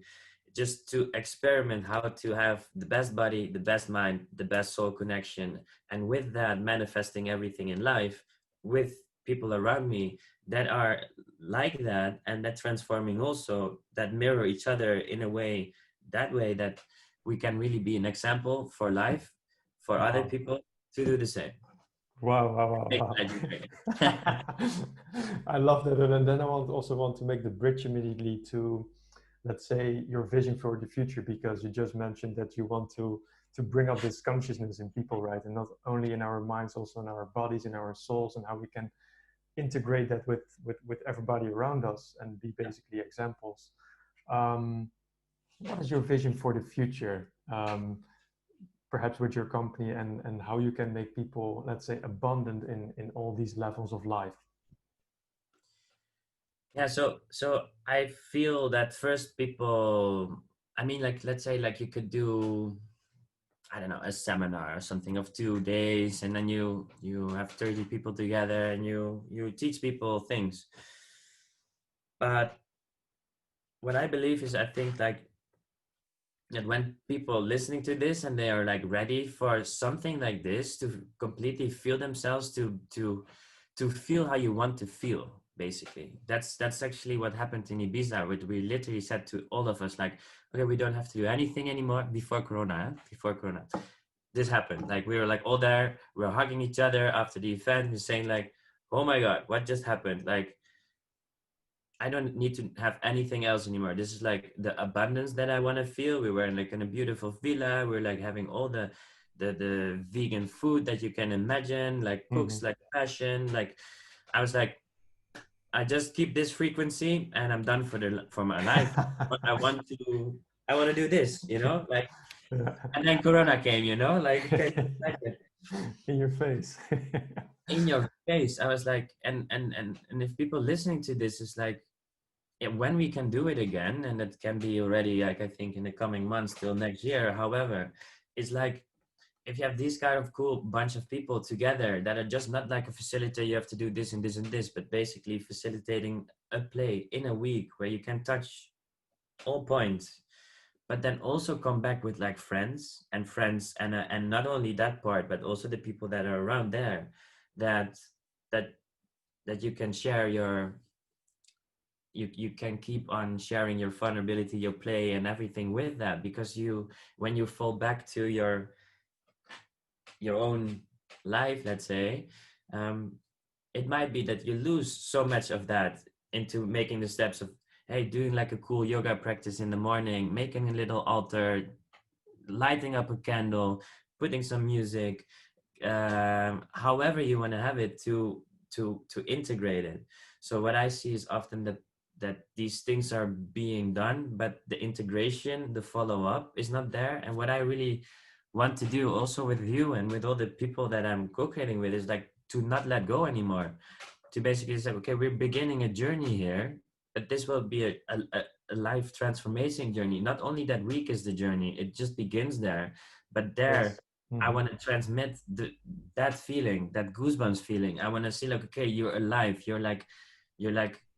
just to experiment how to have the best body, the best mind, the best soul connection, and with that manifesting everything in life with people around me that are like that, and that transforming also, that mirror each other in a way, that way that we can really be an example for life for other Wow. people to do the same. Wow, wow, Make wow, magic great. wow. I love that. And then I also want to make the bridge immediately to, let's say, your vision for the future, because you just mentioned that you want to bring up this consciousness in people, right? And not only in our minds, also in our bodies, in our souls, and how we can integrate that with everybody around us and be basically examples. Um, what is your vision for the future? Perhaps with your company, and how you can make people, let's say, abundant in all these levels of life. Yeah, so I feel that first people, I mean, like, let's say like you could do, I don't know, a seminar or something of 2 days, and then you have 30 people together and you teach people things. But what I believe is, I think like that when people listening to this and they are like ready for something like this, to completely feel themselves, to feel how you want to feel, basically. That's actually what happened in Ibiza, which we literally said to all of us, like, okay, we don't have to do anything anymore. Before corona, before corona, this happened. Like, we were like all there, we were hugging each other after the event, we're saying like, oh my god, what just happened? Like, I don't need to have anything else anymore. This is like the abundance that I want to feel. We were in like in a beautiful villa. We're like having all the vegan food that you can imagine, like Mm-hmm. cooks like passion. Like, I was like, I just keep this frequency and I'm done for my life. But I want to do this, you know, like. And then Corona came, you know, like, can you imagine? In your face. In your face. I was like, and if people listening to this is like, when we can do it again, and it can be already, like, I think in the coming months till next year. However, it's like, if you have these kind of cool bunch of people together that are just not like a facilitator, you have to do this and this and this, but basically facilitating a play in a week where you can touch all points, but then also come back with like friends, and not only that part, but also the people that are around there, that that that you can share your, you can keep on sharing your vulnerability, your play and everything with that, because you, when you fall back to your own life, let's say, um, it might be that you lose so much of that into making the steps of, hey, doing like a cool yoga practice in the morning, making a little altar, lighting up a candle, putting some music, however you want to have it, to integrate it. So what I see is often that these things are being done, but the integration, the follow up is not there. And what I really want to do also with you and with all the people that I'm co-creating with is like to not let go anymore, to basically say, okay, we're beginning a journey here, but this will be a life transformation journey. Not only that week is the journey, it just begins there, but there Yes. I Mm-hmm. want to transmit that feeling, that goosebumps feeling. I want to see like, okay, you're alive. You're like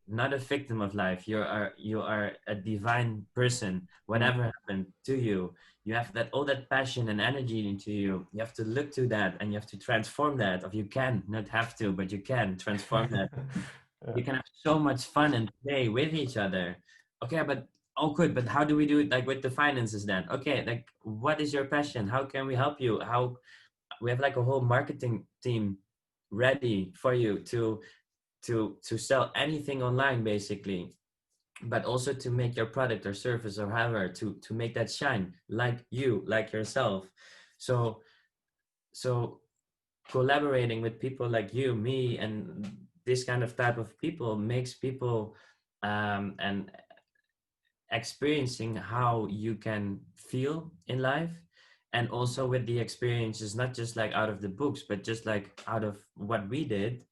not a victim of life. You are a divine person. Whatever happened to you, you have that, all that passion and energy into you. You have to look to that and you have to transform that. Or you can not have to, but you can transform that. Yeah. You can have so much fun and play with each other. Okay, but oh good, but how do we do it like with the finances then? Okay, like, what is your passion? How can we help you? How, we have like a whole marketing team ready for you to sell anything online, basically, but also to make your product or service or however, to make that shine like you, like yourself. So so collaborating with people like you, me, and this kind of type of people makes people, and experiencing how you can feel in life, and also with the experiences, not just like out of the books, but just like out of what we did.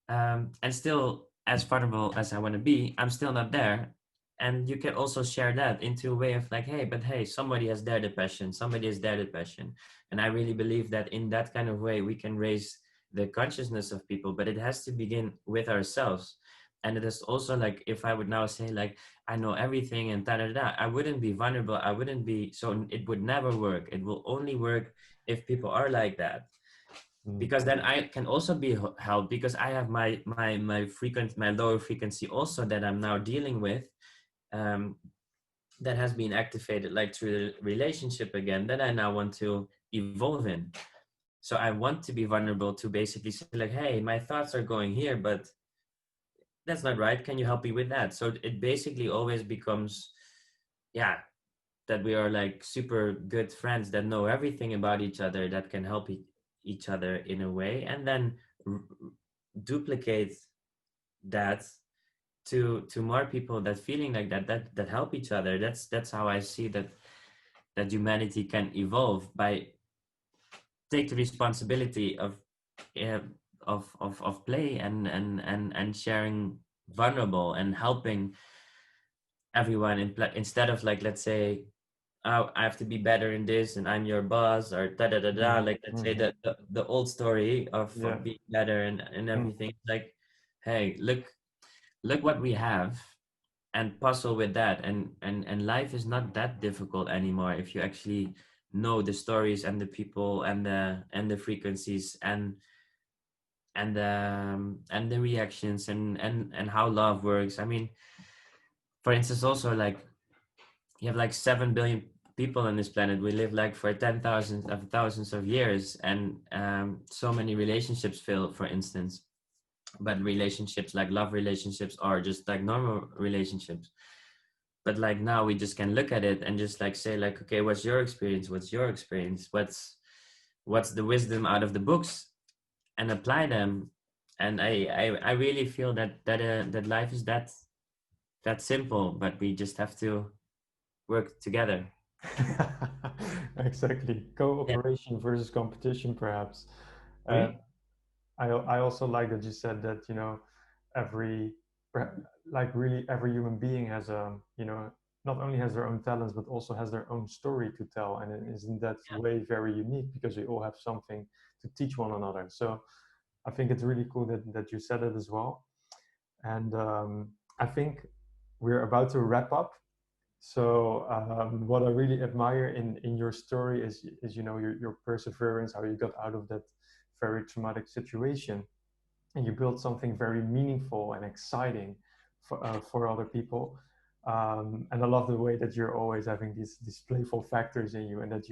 And still, as vulnerable as I want to be, I'm still not there. and you can also share that into a way of like, hey, somebody has their depression, somebody has their depression. And I really believe that in that kind of way we can raise the consciousness of people, but it has to begin with ourselves. And it is also like, if I would now say like, I know everything and da da da, I wouldn't be vulnerable, I wouldn't be, so it would never work. It will only work if people are like that, because then I can also be helped, because I have my lower frequency also that I'm now dealing with, that has been activated like through the relationship again, that I now want to evolve in. So I want to be vulnerable to basically say like, hey, my thoughts are going here, but that's not right. Can you help me with that? So it basically always becomes, yeah, that we are like super good friends that know everything about each other, that can help each other in a way, and then duplicate that to more people that feeling like that help each other. That's how I see that humanity can evolve, by take the responsibility of uh, of play and sharing vulnerable and helping everyone instead of like, let's say, oh, I have to be better in this and I'm your boss, or da da da da, like let's say that the old story of being better and everything. Like, hey, look what we have, and puzzle with that, and life is not that difficult anymore if you actually know the stories and the people and the frequencies and the reactions and how love works. I mean, for instance, also like, you have like 7 billion people on this planet. We live like for thousands of years, and so many relationships fail, for instance. But relationships like love relationships are just like normal relationships. But like now we just can look at it and just like say like, okay, what's your experience? What's the wisdom out of the books, and apply them. And I really feel that life is that simple, but we just have to work together. Exactly. Cooperation versus competition, perhaps. Yeah. I also like that you said that, every like really every human being has a, not only has their own talents but also has their own story to tell, and it is in that way very unique because we all have something to teach one another. So I think it's really cool that you said it as well. And I think we're about to wrap up. So what I really admire in your story is your perseverance, how you got out of that very traumatic situation, and you built something very meaningful and exciting for other people. And I love the way that you're always having these playful factors in you, and that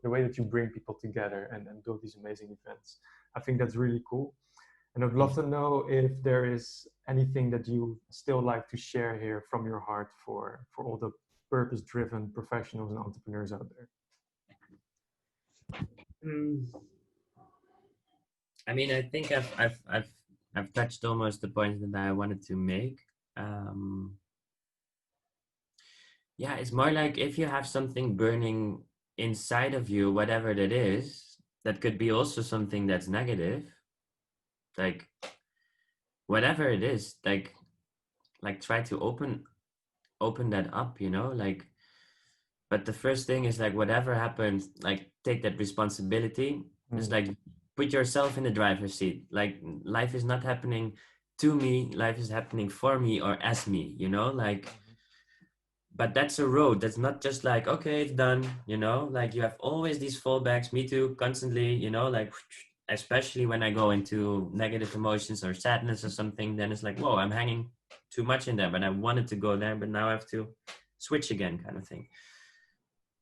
the way that you bring people together and build these amazing events. I think that's really cool. And I'd love to know if there is anything that you still like to share here from your heart for all the purpose-driven professionals and entrepreneurs out there. I mean, I think I've touched almost the points that I wanted to make. Yeah, it's more like, if you have something burning inside of you, whatever that is, that could be also something that's negative, like whatever it is, like try to open that up, like. But the first thing is like, whatever happens, like take that responsibility. It's like, put yourself in the driver's seat. Like, life is not happening to me, life is happening for me or as me, like. But that's a road. That's not just like, okay, it's done, like you have always these fallbacks. Me too, constantly, like, especially when I go into negative emotions or sadness or something, then it's like, whoa, I'm hanging too much in there, but I wanted to go there, but now I have to switch again, kind of thing.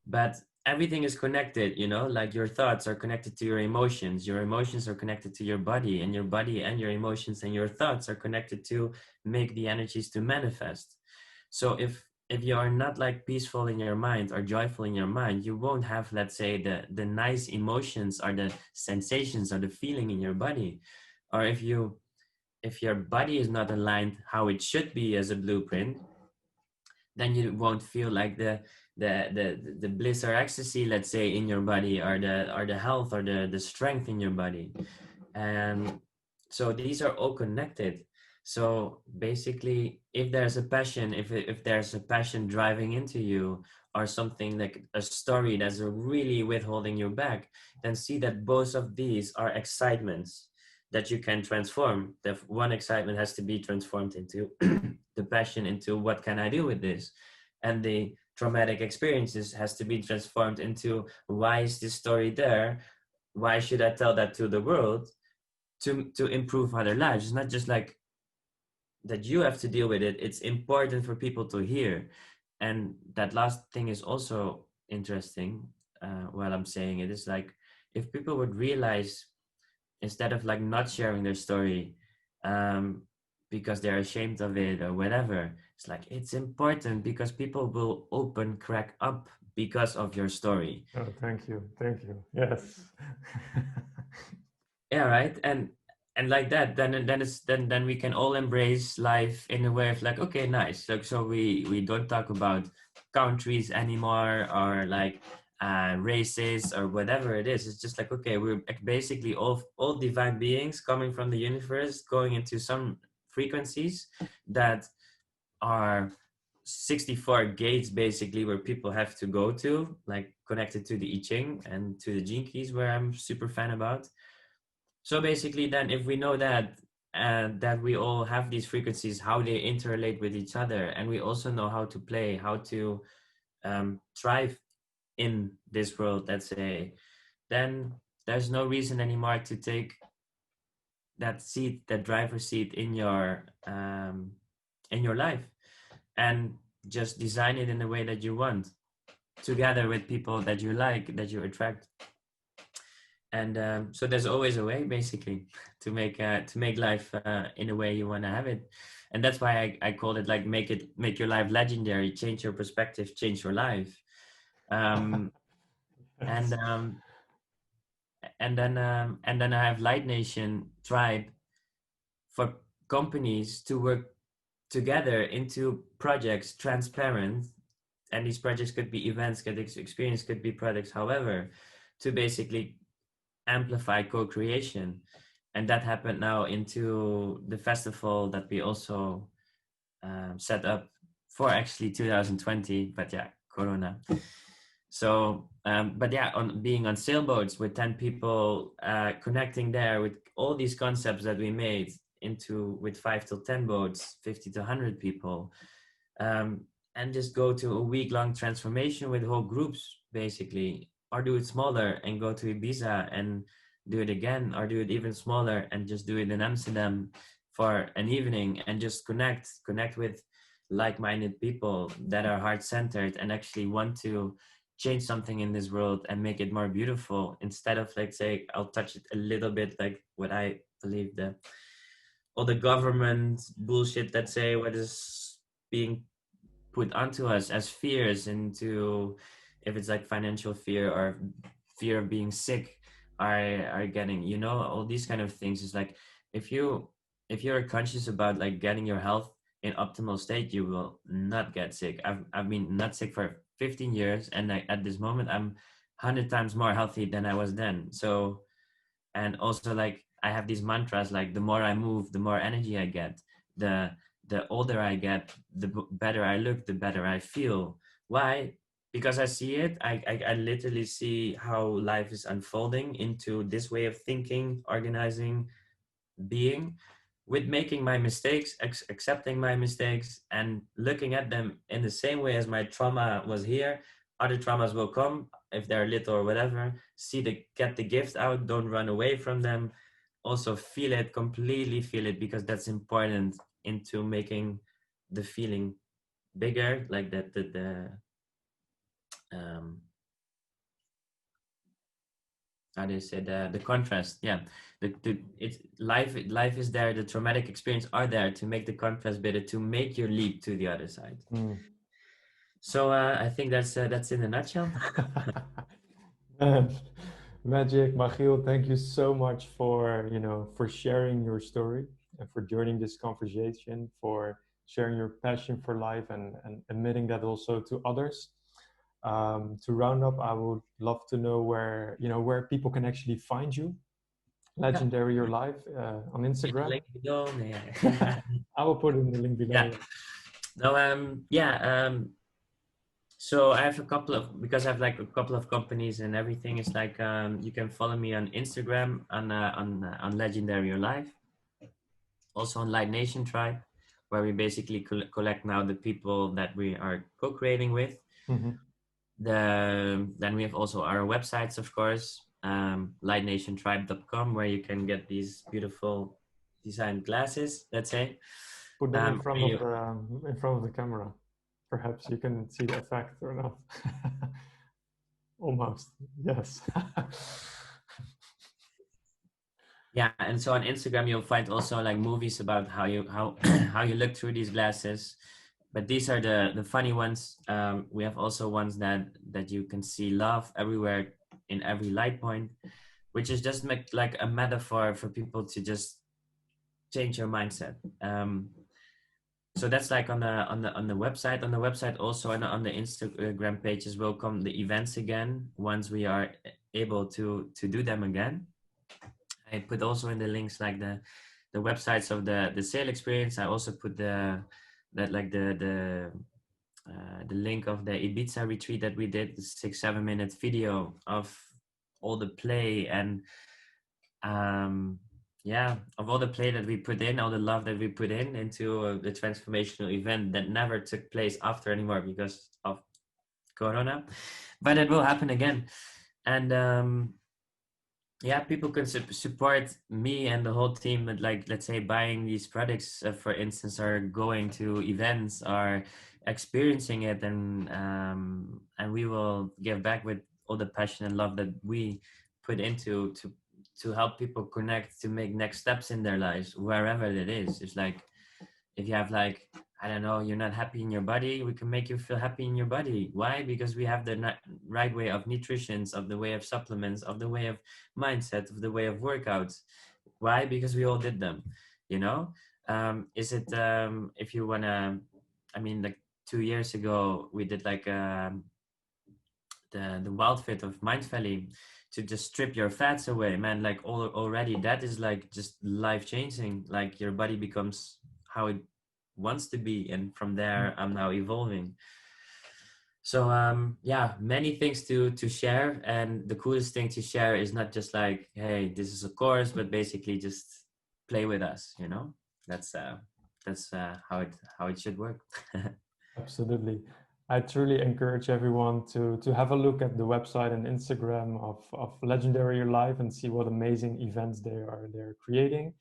But everything is connected, like your thoughts are connected to your emotions are connected to your body and your emotions and your thoughts are connected to make the energies to manifest. So if you are not like peaceful in your mind or joyful in your mind, you won't have, let's say, the nice emotions or the sensations or the feeling in your body. Or if your body is not aligned how it should be as a blueprint, then you won't feel like the bliss or ecstasy, let's say, in your body, or the health or the strength in your body. And so these are all connected. So basically, if there's a passion, if there's a passion driving into you, or something like a story that's really withholding you back, then see that both of these are excitements that you can transform. The one excitement has to be transformed into the passion, into what can I do with this, and the traumatic experiences has to be transformed into why is this story there, why should I tell that to the world, to improve other lives. It's not just like that you have to deal with it, it's important for people to hear. And that last thing is also interesting. While I'm saying it, is like, if people would realize, instead of like not sharing their story, um, because they're ashamed of it or whatever, it's like it's important because people will crack up because of your story. Oh, thank you. Thank you. Yes. Yeah, right. And like that, then we can all embrace life in a way of like, okay, nice. So we don't talk about countries anymore, or like races or whatever it is. It's just like, okay, we're basically all divine beings coming from the universe, going into some frequencies that are 64 gates basically, where people have to go to, like connected to the I Ching and to the Gene Keys, where I'm super fan about. So basically, then if we know that, that we all have these frequencies, how they interrelate with each other, and we also know how to play, how to thrive in this world, let's say, then there's no reason anymore to take that seat, that driver's seat in your life, and just design it in the way that you want, together with people that you like, that you attract. And so there's always a way, basically, to make life in a way you want to have it. And that's why I called it like, make your life legendary, change your perspective, change your life. um, and Yes. and then I have Light Nation Tribe, for companies to work together into projects, transparent. And these projects could be events, could experience, could be products, however, to basically amplify co-creation. And that happened now into the festival that we also set up for actually 2020, but yeah, Corona. So but yeah, on being on sailboats with 10 people, connecting there with all these concepts that we made into, with 5 to 10 boats, 50 to 100 people, um, and just go to a week-long transformation with whole groups, basically, or do it smaller and go to Ibiza and do it again, or do it even smaller and just do it in Amsterdam for an evening, and just connect with like-minded people that are heart-centered and actually want to change something in this world and make it more beautiful, instead of like, say, I'll touch it a little bit, like what I believe, the all the government bullshit, let's say, what is being put onto us as fears, into, if it's like financial fear or fear of being sick, are getting, all these kind of things. Is like, if you're conscious about like getting your health in optimal state, you will not get sick. I've been not sick for 15 years, and at this moment I'm 100 times more healthy than I was then. So, and also, like, I have these mantras, like, the more I move, the more energy I get. The older I get, the better I look, the better I feel. Why? Because I see it. I literally see how life is unfolding into this way of thinking, organizing, being, with making my mistakes, accepting my mistakes, and looking at them in the same way as my trauma was here. Other traumas will come, if they're little or whatever. Get the gift out, don't run away from them. Also feel it, completely feel it, because that's important into making the feeling bigger, like that, um how do you say, the contrast, yeah. It's life is there, the traumatic experience are there to make the contrast better, to make your leap to the other side. Mm. So I think that's in a nutshell. Man, magic, Machiel, thank you so much for, for sharing your story and for joining this conversation, for sharing your passion for life and admitting that also to others. To round up, I would love to know where people can actually find you, Yeah. Legendary Your Life on In the Instagram. link below. Yeah. I will put it in the link below. Yeah. No, so I have because I have like a couple of companies and everything. It's like you can follow me on Instagram on Legendary Your Life, also on Light Nation Tribe, where we basically collect now the people that we are co-creating with. Mm-hmm. Then we have also our websites, of course, lightnationtribe.com, where you can get these beautiful designed glasses. Let's say. Put them in front of the camera. Perhaps you can see the effect or not. Almost, yes. Yeah, and so on Instagram you'll find also like movies about how you how you look through these glasses, but these are the funny ones. We have also ones that you can see love everywhere in every light point, which is just like a metaphor for people to just change your mindset. So that's like on the website. On the website also, and on the Instagram pages will come the events again once we are able to do them again. I put also in the links like the websites of the sale experience. I also put the link of the Ibiza retreat that we did, the 6-7 minute video of all the play and of all the play that we put in, all the love that we put in into the transformational event that never took place after anymore because of Corona, but it will happen again. And people can support me and the whole team with, like, let's say buying these products, for instance, or going to events or experiencing it, and we will give back with all the passion and love that we put into to help people connect, to make next steps in their lives, wherever it is. It's like, if you have, like, I don't know, you're not happy in your body, we can make you feel happy in your body. Why? Because we have the right way of nutrition, of the way of supplements, of the way of mindset, of the way of workouts. Why? Because we all did them, you know? If you want to, I mean, like 2 years ago, we did like the wild fit of Mindvalley to just strip your fats away, man. Like already that is like just life changing. Like your body becomes how it wants to be, and from there I'm now evolving. So many things to share, and the coolest thing to share is not just like, hey, this is a course, but basically just play with us, you know. That's how it should work. Absolutely. I truly encourage everyone to have a look at the website and Instagram of Legendary Your Life and see what amazing events they're creating.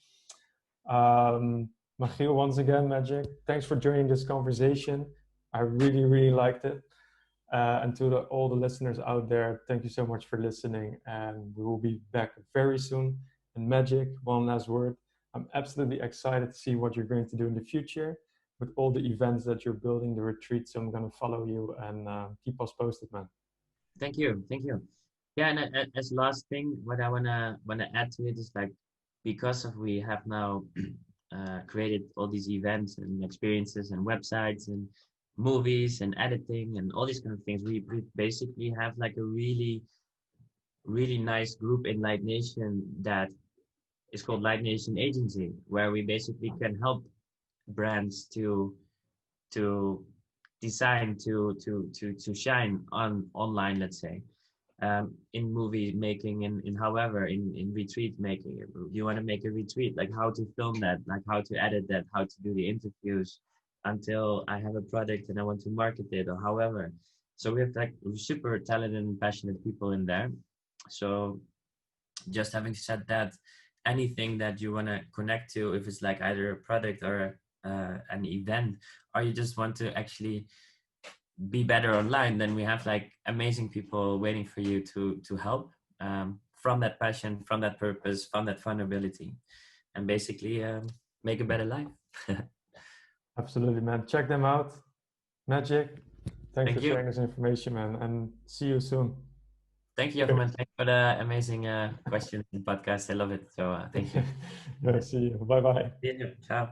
Machiel, once again, Magic, thanks for joining this conversation. I really, really liked it. And to all the listeners out there, thank you so much for listening. And we will be back very soon. And Magic, one last word. I'm absolutely excited to see what you're going to do in the future with all the events that you're building, the retreat. So I'm going to follow you and keep us posted, man. Thank you. Yeah, and as last thing, what I wanna add to it is, like, because of we have now created all these events and experiences and websites and movies and editing and all these kind of things, we basically have like a really, really nice group in Light Nation that is called Light Nation Agency, where we basically can help brands to design to shine on online, let's say, in movie making, in however, in retreat making. You want to make a retreat, like how to film that, like how to edit that, how to do the interviews until I have a product and I want to market it, or however. So we have like super talented and passionate people in there. So just having said that, anything that you want to connect to, if it's like either a product or an event, or you just want to actually be better online, then we have like amazing people waiting for you to help, from that passion, from that purpose, from that vulnerability, and basically make a better life. Absolutely, man. Check them out. Magic, thanks Thank for you. sharing this information, man, and see you soon. Thank you, Jochem. Thanks for the amazing questions and podcast. I love it. So thank you. Yeah, see you. Bye bye. See you. Ciao.